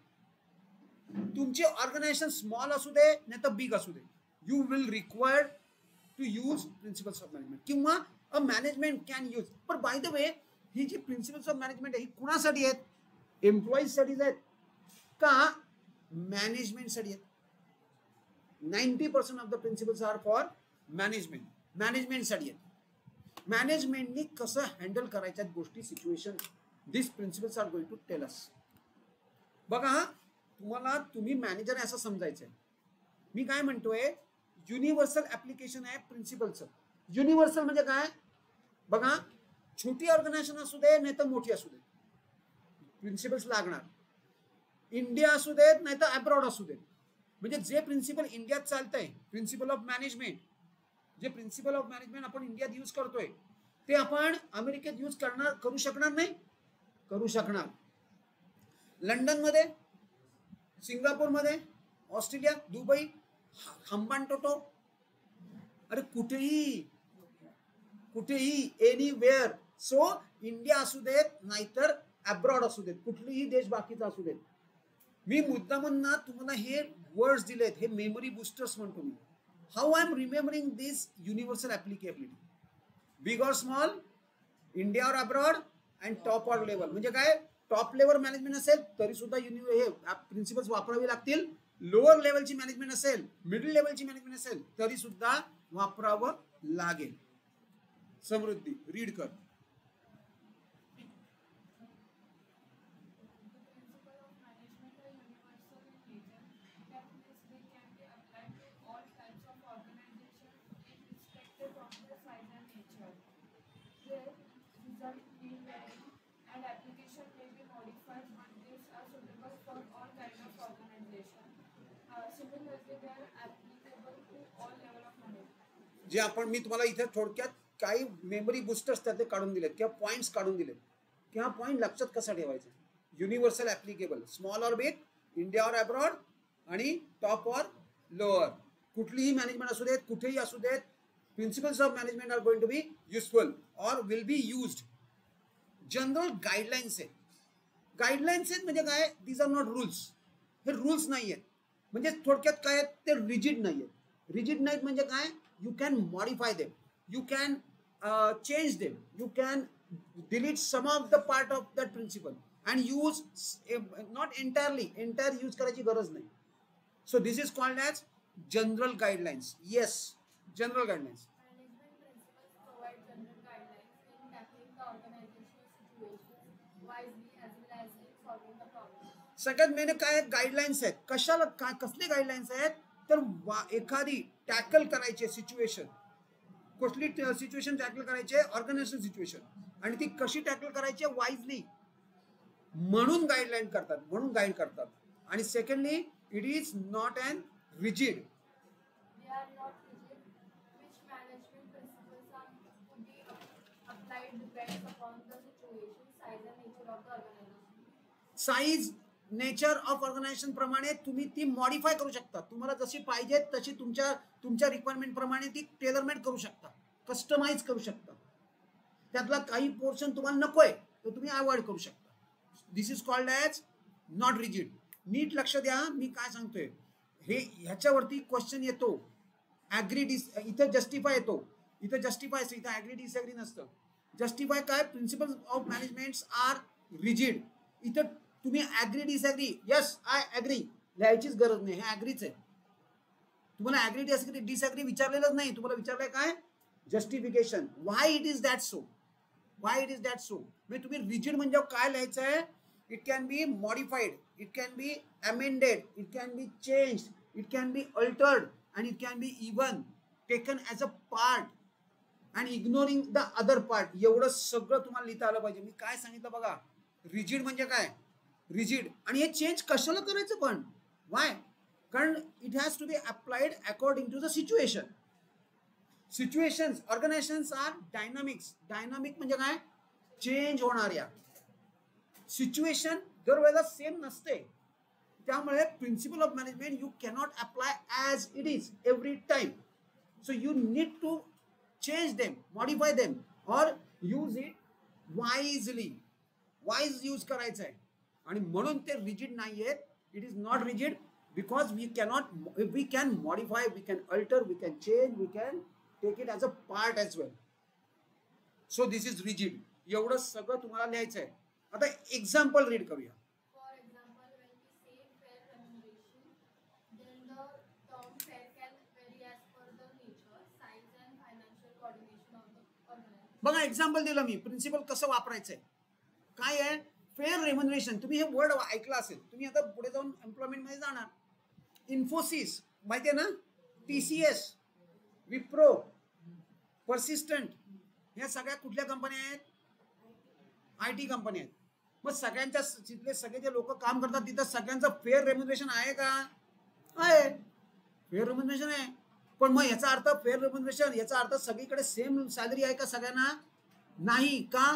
तुमचे ऑर्गनायझेशन स्मॉल असू दे नाही तर बिग असू दे, you will required to use principles of management, किंवा अ मॅनेजमेंट कॅन यूज. पण बाय द वे, ही जी प्रिन्सिपल्स ऑफ मॅनेजमेंट आहे ही कुणासाठी आहेत? एम्प्लॉईजसाठी आहेत का मॅनेजमेंटसाठी आहेत? 90% of the principles are for मॅनेजमेंटसाठी आहेत. मॅनेजमेंटनी कसं हँडल करायच्या गोष्टी, situation, this principles are going to tell us. बघा, तुम्ही मॅनेजर आहे असं समजायचं आहे. मी काय म्हणतोय, युनिव्हर्सल ऍप्लिकेशन आहे प्रिन्सिपलचं. युनिव्हर्सल म्हणजे काय? बघा, छोटी ऑर्गनायझेशन असू दे नाही तर मोठी असू दे, प्रिन्सिपल्स लागणार. इंडिया असू देत नाही तर अब्रॉड असू देत. म्हणजे जे प्रिन्सिपल इंडियात चालतंय, प्रिन्सिपल ऑफ मॅनेजमेंट, जे प्रिन्सिपल ऑफ मॅनेजमेंट आपण इंडियात यूज करतोय ते आपण अमेरिकेत यूज करू शकणार नाही? करू शकणार. लंडनमध्ये, सिंगापूरमध्ये, ऑस्ट्रेलिया, दुबई, हंबानटोटो, अरे कुठेही एनीवेअर. सो इंडिया असू देत नाहीतर अब्रॉड असू देत, कुठलीही देश बाकीचा असू देत. मी मुद्दामून ना तुम्हाला हे वर्ड्स दिलेत, हे मेमरी बुस्टर्स म्हणतो मी. How I am remembering this universal applicability, big और स्मॉल, इंडिया और अब्रॉड अँड टॉप और लेवल. म्हणजे काय, टॉप लेवल मॅनेजमेंट असेल तरी सुद्धा हे प्रिन्सिपल्स वापरावे लागतील. लोअर लेवलची मॅनेजमेंट असेल, मिडल लेवलची मॅनेजमेंट असेल तरी सुद्धा वापरावं लागेल. समृद्धी रीड कर. And application may be modified, but these are suitable for all kinds of organization. Similarly, they are applicable to all level of management. जे आपण, मी तुम्हाला इथे थोडक्यात काही मेमरी बुस्टर्स त्यातले काढून दिलेत किंवा पॉइंट्स काढून दिलेत की हा पॉइंट लक्षात कसा ठेवायचा. युनिव्हर्सल ऍप्लिकेबल, स्मॉल और बिग, इंडिया और अब्रॉड आणि टॉप और लोअर. कुठलीही मॅनेजमेंट असू देत, कुठेही असू देत, Principles of management are going to be useful or will be used. General guidelines आहेत. गाईडलाईन्स आहेत म्हणजे काय, दीज आर नॉट रूल्स. हे रूल्स नाही आहेत. म्हणजे थोडक्यात काय आहेत, ते रिजिड नाही आहेत. रिजिड नाहीत म्हणजे काय, you can modify them, you can change them, you can delete some of the part of that principle and use not entirely. Entire use करायची गरज नाही. So this is called as general guidelines. Yes, general guidelines. सगळ्यात main काय guidelines आहेत. कशाला काय, कसले guidelines आहेत तर एखादी टॅकल करायची सिच्युएशन, कुठली सिच्युएशन टॅकल करायची, ऑर्गनायझेशन सिच्युएशन, आणि ती कशी टॅकल करायची वाईजली म्हणून गाईडलाईन करतात, म्हणून गाईड करतात. आणि secondly it is not an rigid. Size nature of organisation प्रमाणे तुम्ही ती मॉडिफाय करू शकता. तुम्हाला जशी पाहिजे तशी तुमच्या रिक्वायरमेंट प्रमाणे ती टेलरमेड करू शकता, कस्टमाइज करू शकता. त्यातला काही पोर्शन तुम्हाला नकोय तर तुम्ही अवॉइड करू शकता. This is called as not rigid. नीट लक्ष द्या मी काय सांगतोय. हे ह्याच्यावरती क्वेश्चन येतो. ॲग्री इथं जस्टिफाय येतो, इथं जस्टिफाय असतं, इथं ॲग्री डिसॲग्री नसतं. जस्टिफाय काय, principles of managements are rigid. इथं तुम्ही agree disagree, yes I agree लिहायचीच गरज नाही. हे ॲग्रीच आहे. तुम्हाला ॲग्री डिसॲग्री विचारलेलंच नाही. तुम्हाला विचारलंय काय, justification, why it is that so, why it is that so. म्हणजे तुम्ही रिजिड म्हणजे काय लिहायचं आहे, it can be modified, it can be amended, it can be changed, it can be altered and it can be even taken as a part and ignoring the other part. एवढं सगळं तुम्हाला लिहिता आलं पाहिजे. मी काय सांगितलं बघा, रिजिड म्हणजे काय, रिजिड. आणि हे चेंज कशाला करायचं पण, वाय, कारण it has to be applied according to the situation. Situations, organisations are dynamics. Dynamic म्हणजे काय, चेंज होणाऱ्या. सिच्युएशन दरवेळेला सेम नसते. त्यामुळे principle of management you cannot apply as it is every time. So you need to change them, modify them और use it wisely. Wise use करायचं आहे. आणि म्हणून ते रिजिड नाही आहेत. It is not rigid because we can modify, we can alter, we can change, we can take it as a part as well. So this is rigid. एवढं सगळं तुम्हाला लिहायचं आहे. आता एक्झाम्पल रीड करूया. बघा एक्झाम्पल दिलं मी, प्रिन्सिपल कसं वापरायचंय. काय आहे, फेअर रेम्युनरेशन. तुम्ही हे वर्ड ऐकलं असेल. तुम्ही आता पुढे जाऊन एम्प्लॉयमेंट मध्ये जाणार. इन्फोसिस माहिती आहे ना, TCS, विप्रो, पर्सिस्टंट, ह्या सगळ्या कुठल्या कंपन्या आहेत, IT कंपनी आहेत. मग सगळ्यांच्या तिथले सगळे जे लोक काम करतात तिथं सगळ्यांचं फेअर रेम्युनरेशन आहे का, आहे, फेअर रेम्युनरेशन आहे. पण मग याचा अर्थ फेअर रेम्युनरेशन, याचा अर्थ सगळीकडे सेम सॅलरी आहे का सगळ्यांना, नाही का.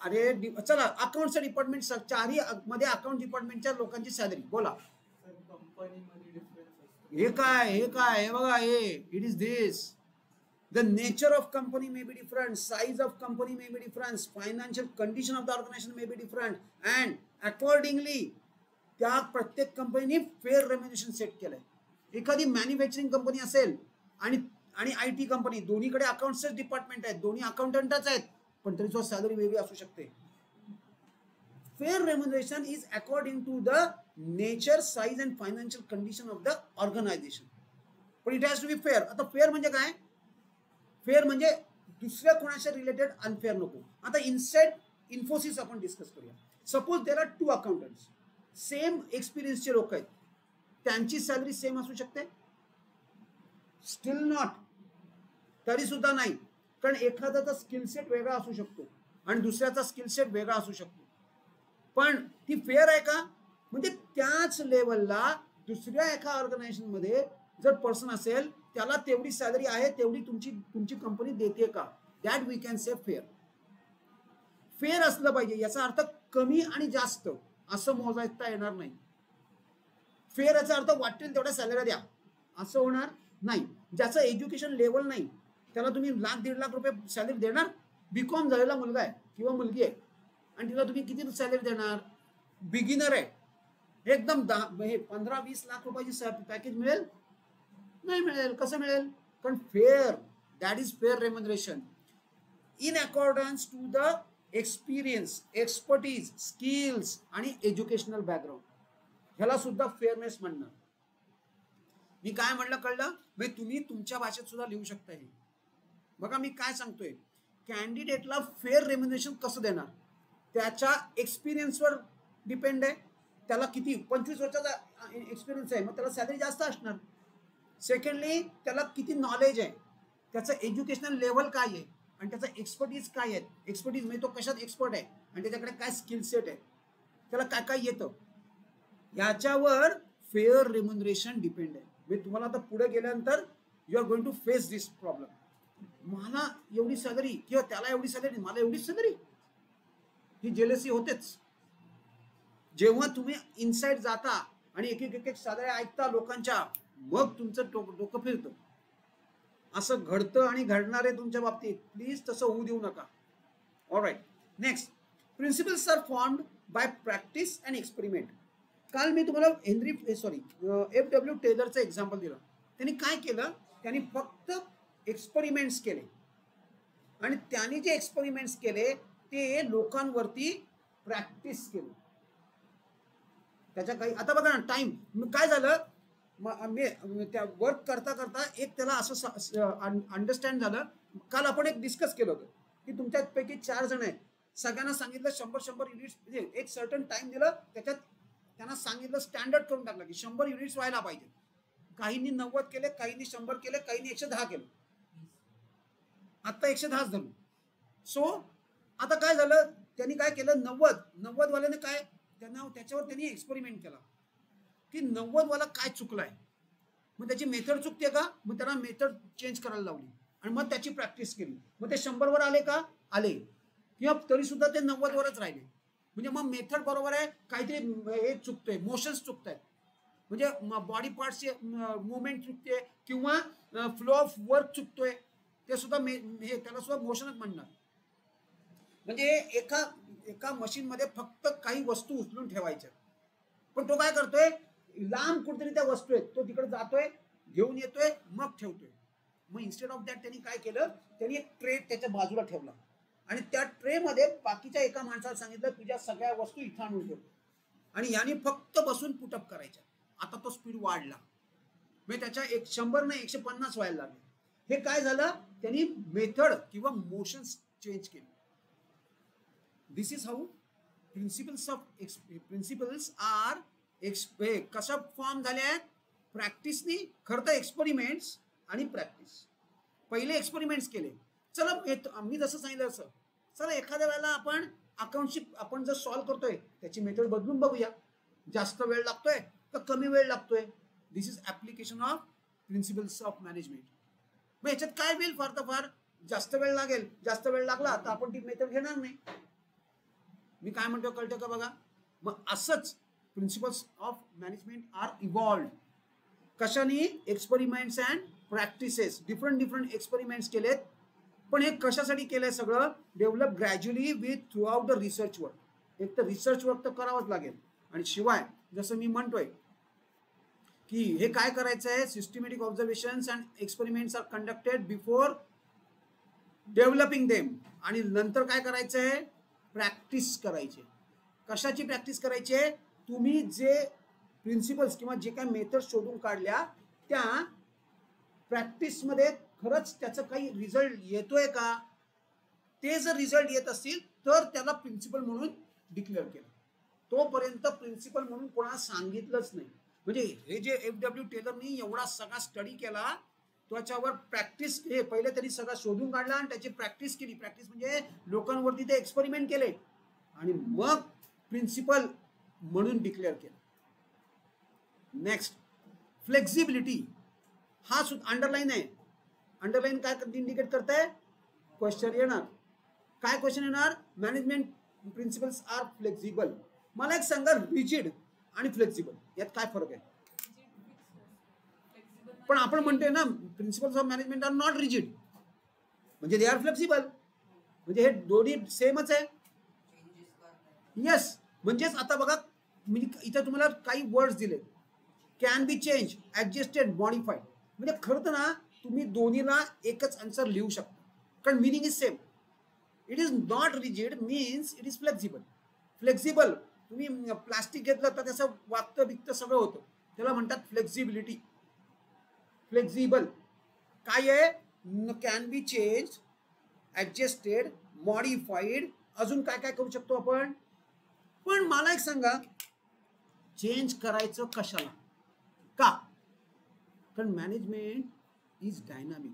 अरे चला अकाउंटचं डिपार्टमेंट, चारही मध्ये अकाउंट डिपार्टमेंटच्या लोकांची सॅलरी बोला. हे काय, हे काय, हे बघा, हे it is this. The nature of company may be different, size of company may be different, financial condition of the organization may be different, and accordingly त्या प्रत्येक कंपनीने फेअर रेम्युनरेशन सेट केलंय. एखादी मॅन्युफॅक्चरिंग कंपनी असेल आणि IT company, दोन्हीकडे अकाउंट्सच department आहेत, दोन्ही अकाउंटंटच आहेत, पण तरी सुद्धा सॅलरी वेगळी असू शकते. Fair remuneration is according to the nature, size and financial condition of the organisation. पण it has to be fair. आता फेअर म्हणजे काय, फेअर म्हणजे दुसऱ्या कोणाच्या रिलेटेड अनफेअर नको. आता इनसाइड इन्फोसिस आपण डिस्कस करूया. Suppose there are 2 accountants, same एक्सपिरियन्सचे लोक आहेत, त्यांची सॅलरी सेम असू शकते, स्टील नॉट, तरी सुद्धा नाही. कारण एखाद्याचा स्किल सेट वेगळा असू शकतो आणि दुसऱ्याचा स्किल सेट वेगळा असू शकतो. पण ती फेअर आहे का, म्हणजे त्याच लेवलला दुसऱ्या एका ऑर्गनायझेशन मध्ये जर पर्सन असेल त्याला तेवढी सॅलरी आहे तेवढी तुमची कंपनी देते का, that we can say fair. Fair असलं पाहिजे. याचा अर्थ कमी आणि जास्त असं मोजायता येणार नाही. फेअर याचा अर्थ वाटेल तेवढ्या सॅलरी द्या, असं होणार नाही. ज्याचं एज्युकेशन लेवल नाही त्याला तुम्ही 1,00,000-1,50,000 रुपये सॅलरी देणार? बीकॉम झालेला मुलगा आहे किंवा मुलगी आहे आणि तिला तुम्ही किती सॅलरी देणार? बिगिनर आहे, एकदम 15-20 लाख रुपयाची पॅकेज मिळेल? नाही मिळेल. कसं मिळेल? कारण fair, that is fair remuneration in accordance to the experience, expertise, skills आणि एज्युकेशनल बॅकग्राऊंड. ह्याला सुद्धा फेअरनेस म्हणणार. मी काय म्हणलं कळलं? म्हणजे तुम्ही तुमच्या भाषेत सुद्धा लिहू शकता. हे बघा मी काय सांगतोय, कॅन्डिडेटला फेअर रेम्युनरेशन कसं देणार? त्याच्या एक्सपिरियन्सवर डिपेंड आहे. त्याला किती 25 वर्षाचा एक्सपिरियन्स आहे, मग त्याला सॅलरी जास्त असणार. सेकंडली त्याला किती नॉलेज आहे, त्याचं एज्युकेशनल लेवल काय आहे आणि त्याचा एक्सपर्टीज काय आहे. एक्सपर्टीज म्हणजे तो कशात एक्सपर्ट आहे आणि त्याच्याकडे काय स्किल सेट आहे, त्याला काय काय येतं, याच्यावर फेअर रेम्युनरेशन डिपेंड आहे. म्हणजे तुम्हाला आता पुढे गेल्यानंतर you are going to face this problem. मला एवढी सॅलरी किंवा त्याला एवढी सॅलरी, मला एवढीच सॅलरी, ही जेलसी होतेच. जेव्हा तुम्ही इनसाइड जाता आणि एक एक सॅलरी ऐकता लोकांच्या, मग तुमचं डोकं फिरतं. असं घडतं आणि घडणार आहे तुमच्या बाबतीत. प्लीज तसं होऊ देऊ नका. Alright, next, principles are formed by practice and experiment. काल मी तुम्हाला FW टेलरचं एक्झाम्पल दिलं. त्यांनी काय केलं? त्यांनी फक्त एक्सपेरिमेंट्स केले आणि त्यांनी जे एक्सपेरिमेंट्स केले ते लोकांवरती प्रॅक्टिस केली. त्याच्या काही आता बघा ना, टाइम काय झालं, त्या वर्क करता करता एक त्याला असं अंडरस्टँड झालं. काल आपण एक डिस्कस केलं होतं की तुमच्यापैकी 4 जण आहेत, सगळ्यांना सांगितलं 100 युनिट्स, म्हणजे एक सर्टन टाइम दिलं, त्याच्यात त्यांना सांगितलं, स्टँडर्ड करून टाकलं की 100 युनिट्स व्हायला पाहिजे. काहींनी 90 केले, काहींनी 100 केले, काहींनी 110 केलं. आता 110 झालं. सो आता काय झालं, त्यांनी काय केलं, 90 वाल्याने काय त्याच्यावर त्यांनी एक्सपेरिमेंट केला की 90 वाला काय चुकलाय, मग त्याची मेथड चुकते का, मग त्यांना मेथड चेंज करायला लावली आणि मग त्याची प्रॅक्टिस केली. मग ते 100 वर आले का? आले, किंवा तरी सुद्धा ते 90 वरच राहिले. म्हणजे मग मेथड बरोबर आहे, काहीतरी हे चुकतोय, मोशन्स चुकत आहेत, म्हणजे बॉडी पार्टची मुवमेंट चुकते किंवा फ्लो ऑफ वर्क चुकतोय, ते सुद्धा त्याला सुद्धा मोशनच म्हणणार. म्हणजे एका मशीन मध्ये फक्त काही वस्तू उचलून ठेवायच्या, पण तो काय करतोय, लांब कुठेतरी त्या वस्तू आहेत, तो तिकडे जातोय, घेऊन येतोय, मग ठेवतोय. मग इन्स्टेड ऑफ दॅट त्यांनी काय केलं, त्यांनी एक ट्रे त्याच्या बाजूला ठेवला आणि त्या ट्रे मध्ये बाकीच्या एका माणसाला सांगितलं, तुझ्या सगळ्या वस्तू इथं आणून ठेव, आणि याने फक्त बसून पुटअप करायच्या. आता तो स्पीड वाढला, म्हणजे त्याच्या 100 नाही 150 व्हायला लागले. हे काय झालं, त्यांनी मेथड किंवा मोशन्स चेंज केले. दिस इज हाऊ प्रिन्सिपल्स आर कशा फॉर्म झाले आहेत, प्रॅक्टिसनी. खरं तर एक्सपेरिमेंट्स आणि प्रॅक्टिस. पहिले एक्सपेरिमेंट्स केले. चला मी जसं सांगितलं असं, चला एखाद्या वेळेला आपण अकाउंटशिप आपण जर सॉल्व्ह करतोय त्याची मेथड बदलून बघूया, जास्त वेळ लागतोय का कमी वेळ लागतोय. This is application of principles of management. मग याच्यात काय होईल, फार तर फार जास्त वेळ लागेल, जास्त वेळ लागला तर आपण ती मेथड घेणार नाही. मी काय म्हणतो कळतं का बघा. मग असंच प्रिन्सिपल्स ऑफ मॅनेजमेंट आर इव्हॉल्व्ड. कशाने? Experiments and practices. Different experiments केलेत, पण हे कशासाठी केलंय सगळं, develop gradually with through out the research work. एक तर रिसर्च वर्क तर करावंच लागेल, आणि शिवाय जसं मी म्हणतोय की हे काय करायचं आहे, systematic observations and experiments are conducted before developing them. आणि नंतर काय करायचं आहे, प्रॅक्टिस करायची. कशाची प्रॅक्टिस करायची आहे, तुम्ही जे प्रिन्सिपल्स किंवा जे काही मेथड शोधून काढल्या त्या प्रॅक्टिसमध्ये खरंच त्याचं काही रिझल्ट येतोय का. ते जर रिझल्ट येत असतील तर त्याला प्रिन्सिपल म्हणून डिक्लेअर केलं. तोपर्यंत प्रिन्सिपल म्हणून कोणाला सांगितलंच नाही. म्हणजे हे जे FW टेलरनी एवढा सगळा स्टडी केला, त्याच्यावर प्रॅक्टिस, हे पहिले त्यांनी सगळं शोधून काढला आणि त्याची प्रॅक्टिस केली. प्रॅक्टिस म्हणजे लोकांवरती ते एक्सपेरिमेंट केले आणि मग प्रिन्सिपल म्हणून डिक्लेअर केलं. Next, flexibility. हा सुद्धा अंडरलाईन आहे. अंडरलाईन काय इंडिकेट करताय, क्वेश्चन येणार. काय क्वेश्चन येणार, मॅनेजमेंट प्रिन्सिपल्स आर फ्लेक्झिबल. मला एक सांगा, रिजिड आणि फ्लेक्झिबल यात काय फरक आहे. पण आपण म्हणतोय ना principles of management are not rigid, म्हणजे दे आर फ्लेक्सिबल, म्हणजे हे दोन्ही सेमच आहे. येस, म्हणजेच आता बघा मी इथे तुम्हाला काही वर्ड्स दिले, can be change, adjusted, modified. म्हणजे खरं तर ना तुम्ही दोन्हीला एकच आन्सर लिहू शकता, कारण meaning is same. It is not rigid means it is flexible. Flexible, तुम्ही प्लास्टिक घेतलं तर त्याचं वागतं बिकतं सगळं होतं, त्याला म्हणतात फ्लेक्झिबिलिटी. फ्लेक्झिबल काय आहे, can be change, adjusted, modified, अजून काय काय करू शकतो आपण. पण मला एक सांगा, चेंज करायचं कशाला, का? कारण management is dynamic.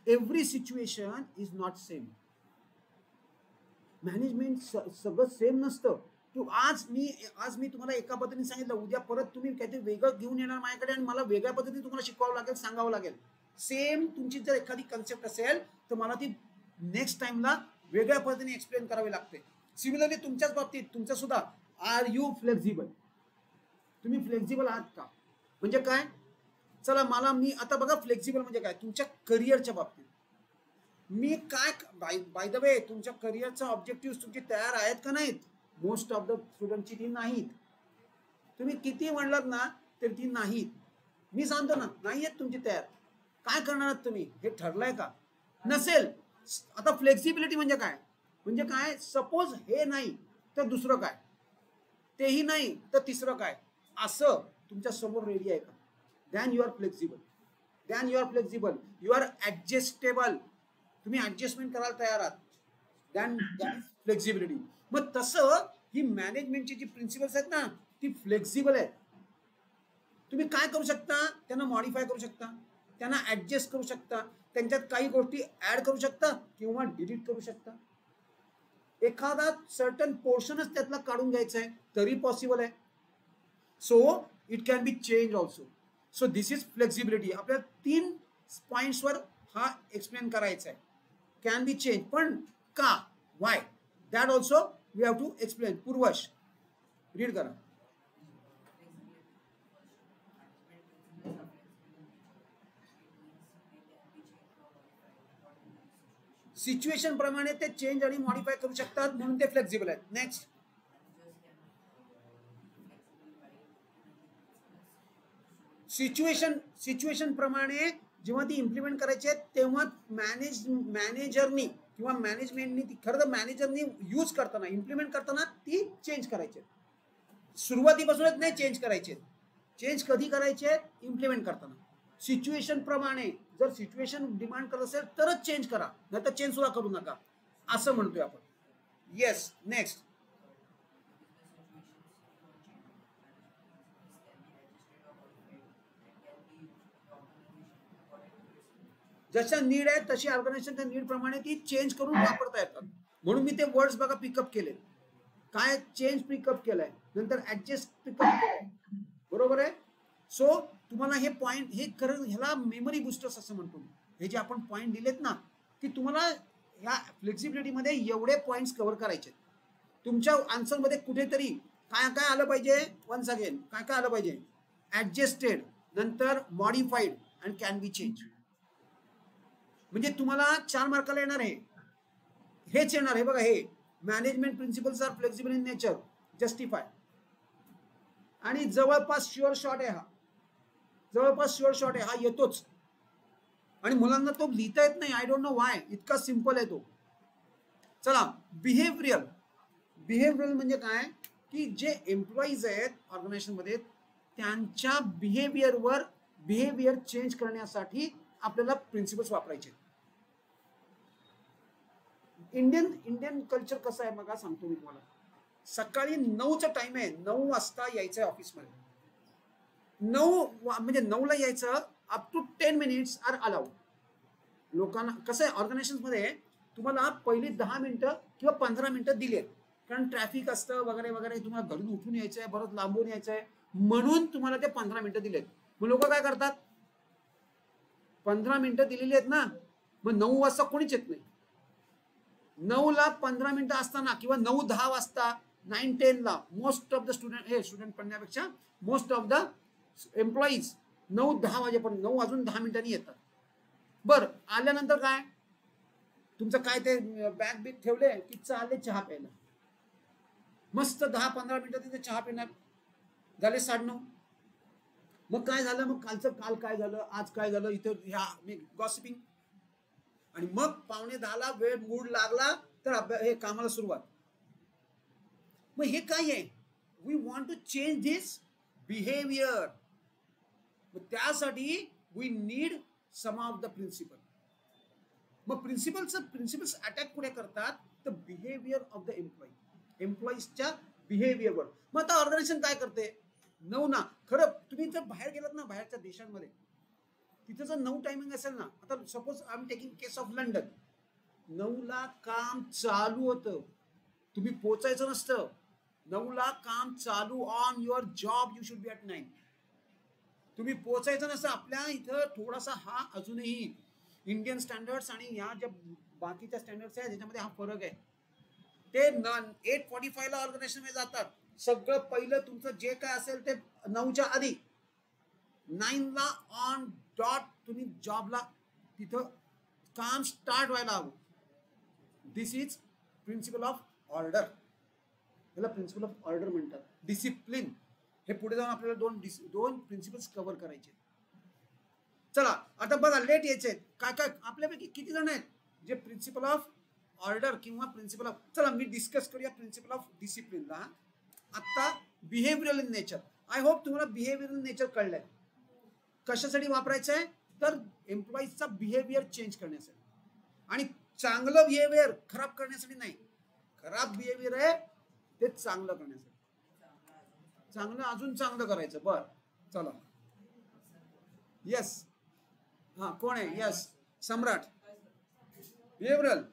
Every situation is not same. Management सगळं सेम नसतं. आज मी तुम्हाला एका पद्धतीने सांगितलं, उद्या परत तुम्ही काहीतरी वेगळं घेऊन येणार माझ्याकडे आणि मला वेगळ्या पद्धतीने तुम्हाला शिकवावं लागेल, सांगावं लागेल. सेम तुमची जर एखादी कन्सेप्ट असेल तर मला ती नेक्स्ट टाइमला वेगळ्या पद्धतीने एक्सप्लेन करावी लागते. सिमिलरली तुमच्याच बाबतीत तुमचं सुद्धा, आर यू फ्लेक्झिबल, तुम्ही फ्लेक्झिबल आहात का? म्हणजे काय, चला मी आता बघा फ्लेक्झिबल म्हणजे काय, तुमच्या करिअरच्या बाबतीत मी काय, बाय द वे तुमच्या करिअरचा ऑब्जेक्टिव्ह तुमचे तयार आहेत का नाहीत? मोस्ट ऑफ द स्टुडंटची ती नाहीत. तुम्ही किती म्हणलात ना तर ती नाहीत. मी सांगतो ना नाही आहेत तुमची तयार. काय करणार आहात तुम्ही, हे ठरलंय का? नसेल. आता फ्लेक्सिबिलिटी म्हणजे काय, सपोज हे नाही तर दुसरं काय, तेही नाही तर तिसरं काय, असं तुमच्या समोर रेडी आहे का? Then you are flexible. You are adjustable. तुम्ही ऍडजस्टमेंट करायला तयार आहात. Then flexibility. मग तसं ही मॅनेजमेंटची जी प्रिन्सिपल्स आहेत ना ती फ्लेक्झिबल आहेत. तुम्ही काय करू शकता, त्यांना मॉडिफाय करू शकता, त्यांना ऍडजस्ट करू शकता, त्यांच्यात काही गोष्टी ऍड करू शकता किंवा डिलीट करू शकता. एखादा सर्टन पोर्शनच त्यातला काढून घ्यायचा आहे तरी पॉसिबल आहे. So it can B change also. So this is flexibility. आपल्याला 3 पॉइंट्सवर हा एक्सप्लेन करायचा आहे. कॅन बी चेंज, पण का, why, that also we have to explain. पूर्वश रीड करा. सिच्युएशन प्रमाणे ते चेंज आणि मॉडिफाय करू शकतात म्हणून ते फ्लेक्झिबल आहेत. नेक्स्ट, सिच्युएशन प्रमाणे जेव्हा ती इम्प्लिमेंट करायची तेव्हा मॅनेजरनी किंवा मॅनेजमेंटनी ती, खरं तर मॅनेजरनी यूज करताना, इम्प्लिमेंट करताना ती चेंज करायची. सुरुवातीपासूनच नाही चेंज करायचे. चेंज कधी करायचे, इम्प्लिमेंट करताना. सिच्युएशन प्रमाणे, जर सिच्युएशन डिमांड करत असेल तरच चेंज करा, नाही तर चेंज सुद्धा करू नका, असं म्हणतोय आपण. Yes, next. जशा नीड आहे तशी ऑर्गनायझेशनच्या नीड प्रमाणे ती चेंज करून वापरता येतात. म्हणून मी ते वर्ड्स बघा पिकअप केले. काय, चेंज पिकअप केलाय, नंतर ऍडजस्ट पिकअप केलाय, बरोबर आहे. सो तुम्हाला हे पॉइंट, हे खरं ह्याला मेमरी बुस्टर्स असं म्हणतो. हे जे आपण पॉइंट दिलेत ना की तुम्हाला ह्या फ्लेक्झिबिलिटीमध्ये एवढे पॉइंट्स कव्हर करायचे. तुमच्या आन्सरमध्ये कुठेतरी काय काय आलं पाहिजे, वन्स अगेन काय काय आलं पाहिजे, ऍडजस्टेड, नंतर मॉडिफाईड आणि कॅन बी चेंज. म्हणजे तुम्हाला 4 मार्काला येणार आहे हेच येणार आहे बघा. हे management principles are flexible in nature, justify, आणि जवळपास शुअर शॉट आहे हा, जवळपास शुअर शॉट आहे हा, येतोच. आणि मुलांना तो लिहिता येत नाही, आय डोंट नो व्हाय, इतका सिंपल आहे तो. चला, बिहेवियरल म्हणजे काय की जे एम्प्लॉईज आहेत ऑर्गनायझेशन मध्ये त्यांच्या बिहेवियर चेंज करण्यासाठी आपल्याला प्रिन्सिपल्स वापरायचे. इंडियन कल्चर कसं आहे बघा, सांगतो मी तुम्हाला. सकाळी 9चा टाइम आहे, 9 वाजता यायचं आहे ऑफिसमध्ये. 9ला यायचं, up to 10 minutes are allowed. लोकांना कसं आहे ऑर्गनायझेशन मध्ये, तुम्हाला पहिली 10 मिनिटं किंवा 15 मिनिटं दिलेत, कारण ट्रॅफिक असतं वगैरे वगैरे, तुम्हाला घरून उठून यायचं आहे, परत लांबून यायचं आहे, म्हणून तुम्हाला ते 15 मिनिटं दिलेत. मग लोक काय करतात, 15 मिनिटं दिलेली आहेत ना, मग 9 वाजता कोणीच येत नाही. 9ला 15 मिनिटं असताना किंवा 9:10 वाजता 9:10ला मोस्ट ऑफ द स्टुडंट, हे स्टुडंट म्हणण्यापेक्षा मोस्ट ऑफ द एम्प्लॉईज 9-10 वाजेपर्यंत, 9 वाजून 10 मिनिटांनी येतात. बर, आल्यानंतर काय, तुमचं काय ते बॅग बिग ठेवले की चालले चहा प्यायला. मस्त 10-15 मिनिटं तिथे चहा पिणार, झाले 9:30. मग काय झालं, मग काल काय झालं, आज काय झालं, इथं ह्या मी गॉसिपिंग. आणि मग 9:45ला वेळ मूड लागला तर हे कामाला सुरुवात. मग हे काय आहे, we want to change this behaviour. मग त्यासाठी we need some of the principle. मग प्रिन्सिपल्स अटॅक कुठे करतात, तर बिहेवियर ऑफ द एम्प्लॉईजच्या बिहेवियरवर. मग आता ऑर्गनायझेशन काय करते, 9 ना, खरं तुम्ही जर बाहेर गेलात ना, बाहेरच्या देशांमध्ये, तिथं जर 9 टायमिंग असेल ना, आता suppose I am taking case of London, 9ला काम चालू होतं, तुम्ही पोचायचं नसतं. 9ला काम चालू, on your job you should be at 9. तुम्ही पोचायचं नसतं. आपल्या इथं थोडासा हा अजूनही इंडियन स्टँडर्ड्स आणि या ज्या बाकीच्या स्टँडर्ड्स आहेत त्याच्यामध्ये हा फरक आहे. ते 8:45ला ऑर्गनायझेशनमध्ये जातात. सगळं पहिलं तुमचं जे काय असेल ते 9च्या आधी, 9ला ऑन डॉट तुम्ही जॉबला, तिथं काम स्टार्ट व्हायला हवं. दिस इज प्रिन्सिपल ऑफ ऑर्डर. त्याला प्रिन्सिपल ऑफ ऑर्डर म्हणतात. डिसिप्लिन, हे पुढे जाऊन आपल्याला दोन प्रिन्सिपल्स कव्हर करायचे. चला आता बघा, लेट यायचे काय काय आपल्यापैकी किती जण आहेत जे प्रिन्सिपल ऑफ ऑर्डर किंवा प्रिन्सिपल ऑफ, चला मी डिस्कस करूया प्रिन्सिपल ऑफ डिसिप्लिनला. आता behavioural in nature, I hope तुम्हाला बिहेवियरल नेचर कळलंय. कशासाठी वापरायचं आहे, तर एम्प्लॉईजचा बिहेवियर चेंज करण्यासाठी. आणि चांगलं बिहेवियर खराब करण्यासाठी नाही, खराब बिहेवियर आहे ते चांगलं करण्यासाठी, चांगलं अजून चांगलं करायचं. बर चला, यस, हा कोण आहे, यस सम्राट. बिहेवियरल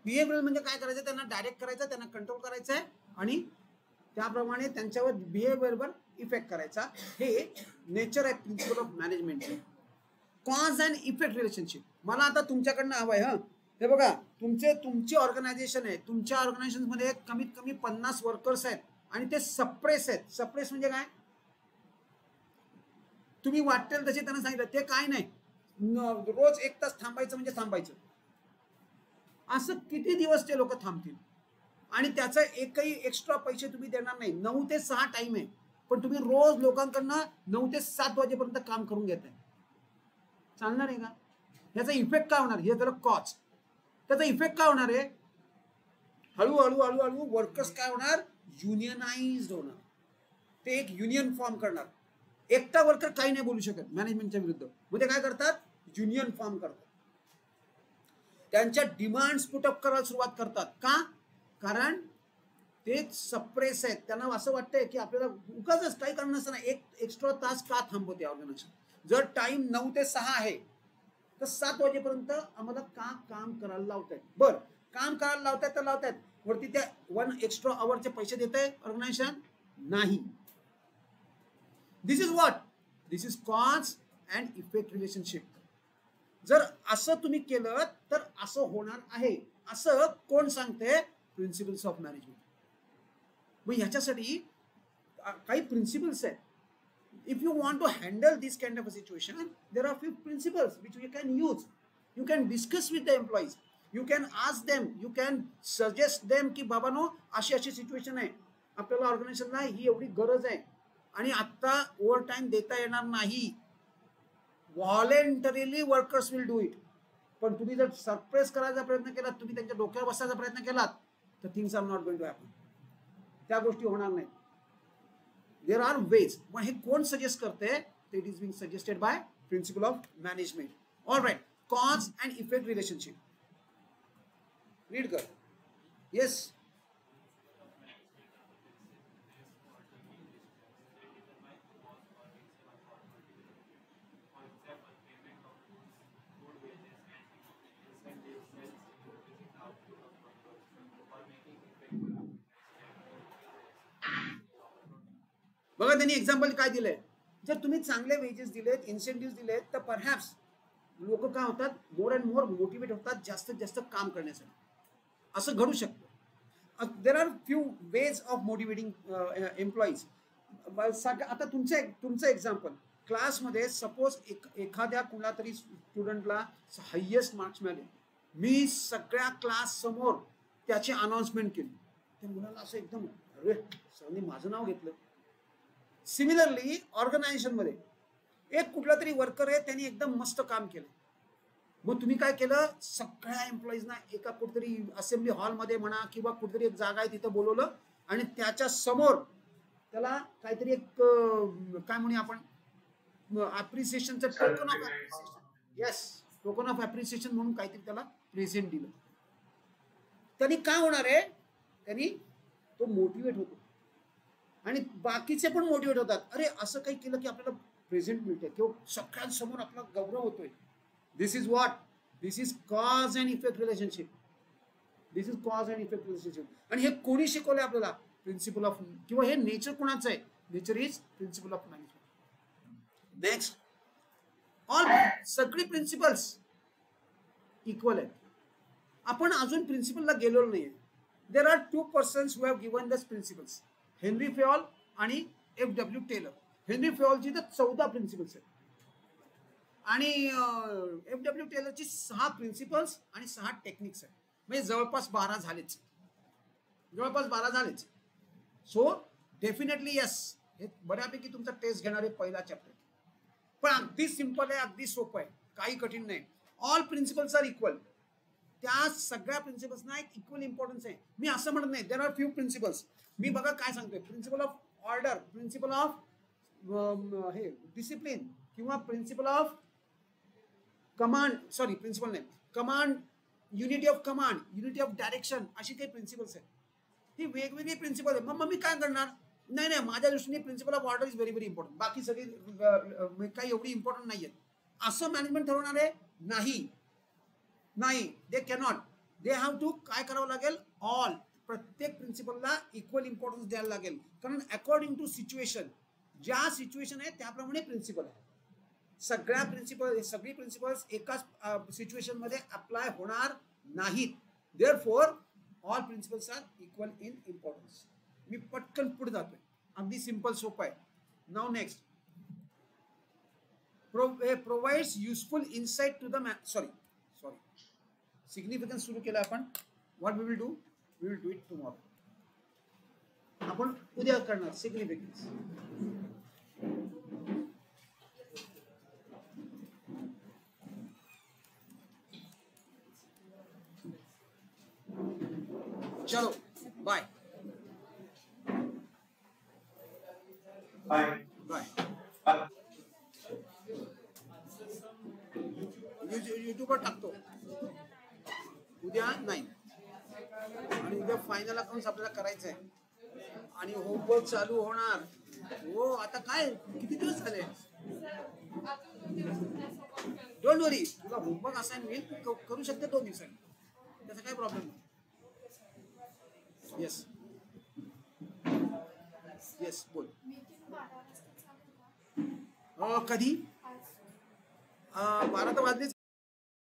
बिहेवियरल म्हणजे काय करायचं, त्यांना डायरेक्ट करायचं, त्यांना कंट्रोल करायचं आहे आणि त्याप्रमाणे त्यांच्यावर बिहेवियरवर इफेक्ट करायचा. हे नेचर आहे principle of management. Cause and effect relationship मला आता तुमच्याकडनं हवं आहे. हे बघा, तुमची ऑर्गनायझेशन आहे, तुमच्या ऑर्गनायझेशनमध्ये कमीत कमी 50 वर्कर्स आहेत आणि ते सप्रेस आहेत. सप्रेस म्हणजे काय, तुम्ही वाटेल तसे त्यांना सांगितलं ते काय नाही, रोज 1 तास थांबायचं म्हणजे थांबायचं. असं किती दिवस ते लोक थांबतील आणि त्याचा एकही एक्स्ट्रा पैसे तुम्ही देणार नाही. 9 ते 6 टाइम आहे, पण तुम्ही रोज लोकांकडनं 9 ते 7 वाजेपर्यंत काम करून घेताय. चालणार आहे का? याचा इफेक्ट काय होणार, हे झालं कॉज. त्याचा इफेक्ट काय होणार आहे, हळूहळू वर्कर्स काय होणार, युनियनाइज्ड होणार. ते एक युनियन फॉर्म करणार. एकटा वर्कर काही नाही बोलू शकत मॅनेजमेंटच्या विरुद्ध, मग ते काय करतात, युनियन फॉर्म करतात. त्यांच्या डिमांड्स पुटअप करायला सुरुवात करतात. का, कारण ते सप्रेस आहेत. त्यांना असं वाटतंय की आपल्याला उगाच काही कारण नसताना एक एक्स्ट्रा तास का थांबवते ऑर्गनायझेशन. जर टाइम 9 ते 6 आहे तर 7 वाजेपर्यंत आम्हाला का काम करायला लावतायत. बर, काम करायला लावतायत तर लावतायत, वरती त्या 1 एक्स्ट्रा अवरचे पैसे देत आहे ऑर्गनायझेशन नाही. This is what, this is cause and effect relationship. जर असं तुम्ही केलं तर असं होणार आहे, असं कोण सांगते, प्रिन्सिपल्स ऑफ मॅनेजमेंट. मग ह्याच्यासाठी काही प्रिन्सिपल्स आहेत. If you want to handle this kind of a situation, there are few principles which you can use. You can discuss with the employees, you can ask them, you can suggest them की बाबानो अशी अशी situation आहे, आपल्याला ऑर्गनायझेशनला ही एवढी गरज आहे आणि आत्ता ओव्हर टाइम देता येणार नाही. Voluntarily workers will do it. पण तुम्ही जर सरप्रेस करायचा प्रयत्न केलात, तुम्ही त्यांच्या डोक्यावर बसायचा प्रयत्न केलात, तर things are not going to happen. त्या गोष्टी होणार नाही. There are ways. मग हे कोण सजेस्ट करते, it is being suggested by principle of management. All right, cause and effect relationship read कर. येस, बघा त्यांनी एक्झाम्पल काय दिलंय, जर तुम्ही चांगले वेजेस दिलेत, इन्सेंटिव्ह दिलेत, तर परहॅप्स लोक काय होतात, मोर अँड मोर मोटिवेट होतात जास्तीत जास्त काम करण्यासाठी. असं घडू शकतं. देर are few ways of motivating employees. आता तुमचं एक्झाम्पल, क्लासमध्ये सपोज एखाद्या कुणा तरी स्टुडंटला हायेस्ट मार्क्स मिळाले, मी सगळ्या क्लास समोर त्याची अनाउन्समेंट केली, त्या मुलाला असं एकदम अरे सरांनी माझं नाव घेतलं. सिमिलरली ऑर्गनायझेशनमध्ये एक कुठला तरी वर्कर आहे, त्यांनी एकदम मस्त काम केलं, मग तुम्ही काय केलं, सगळ्या एम्प्लॉईजना एका कुठेतरी असेंब्ली हॉलमध्ये म्हणा किंवा कुठेतरी एक जागा आहे तिथं बोलवलं आणि त्याच्या समोर त्याला काहीतरी एक काय म्हणूया आपण, अप्रिसिएशनचं token of appreciation, yes token of appreciation म्हणून काहीतरी त्याला प्रेझेंट दिलं. त्यांनी काय होणार आहे, त्यांनी तो मोटिवेट होतो आणि बाकीचे पण मोटिवेट होतात, अरे असं काही केलं की आपल्याला प्रेझेंट मिळते किंवा सगळ्यांसमोर आपला गौरव होतोय. This is what, this is cause and effect relationship. This is cause and effect relationship. आणि हे कोणी शिकवलंय आपल्याला, प्रिन्सिपल ऑफ, किंवा हे नेचर कोणाचं आहे, nature is principle of management. Next, all सगळी प्रिन्सिपल्स इक्वल आहेत. आपण अजून प्रिन्सिपलला गेलेलो नाहीये. There are two persons who have given these principles, Henri Fayol आणि F.W. टेलर. हेनरी फेऑलची तर 14 प्रिन्सिपल्स आहेत आणि F.W. टेलरची 6 प्रिन्सिपल्स आणि 6 टेक्निक्स आहेत, म्हणजे जवळपास 12 झालेच, जवळपास 12 झालेच. सो डेफिनेटली यस, हे बऱ्यापैकी तुमचा टेस्ट घेणारे पहिला चॅप्टर, पण अगदी सिंपल आहे, अगदी सोपं आहे, काही कठीण नाही. All principles are equal. त्या सगळ्या प्रिन्सिपल्सना एक इक्वल इम्पॉर्टन्स आहे. मी असं म्हणत नाही देर आर फ्यू प्रिन्सिपल्स. मी बघा काय सांगतोय, principle of order, principle of हे डिसिप्लिन, किंवा principle of command, sorry principle नाही, command, unity of command, unity of direction, अशी काही प्रिन्सिपल्स आहेत. ही वेगवेगळी प्रिन्सिपल आहे. मग मी काय करणार, नाही नाही माझ्या दृष्टीने principle of order is very very important, बाकी सगळी काही एवढी इम्पॉर्टंट नाही आहेत असं मॅनेजमेंट ठरवणार आहे नाही. नाही, they cannot. They have to काय करावं लागेल, ऑल, प्रत्येक प्रिन्सिपलला इक्वल इम्पॉर्टन्स द्यायला लागेल, कारण अकॉर्डिंग टू सिच्युएशन, ज्या सिच्युएशन आहे त्याप्रमाणे प्रिन्सिपल आहे. सगळ्या प्रिन्सिपल, सगळी प्रिन्सिपल्स एकाच सिच्युएशन मध्ये अप्लाय होणार नाहीत. Therefore all principles are equal in importance. मी पटकन पुढे जातोय, अगदी सिंपल सोपं आहे. Now next, provides useful insight to the sorry significance सुरू केला आपण. What we will do, we will do it tomorrow. आपण उद्या करणार सिग्निफिकन्स. चलो बाय बाय बाय. युट्यूबवर टाकतो उद्या 9 आणि उद्या फायनल अकाउंट्स आपल्याला करायचं आहे आणि होमवर्क चालू होणार. हो आता काय किती दिवस झाले, डोंट वरी, तुला होमवर्क असाइन होईल, करू शकते 2 दिवसांनी, त्याचा काही प्रॉब्लेम नाही. येस येस बोल. कधी 12 तर वाजलेच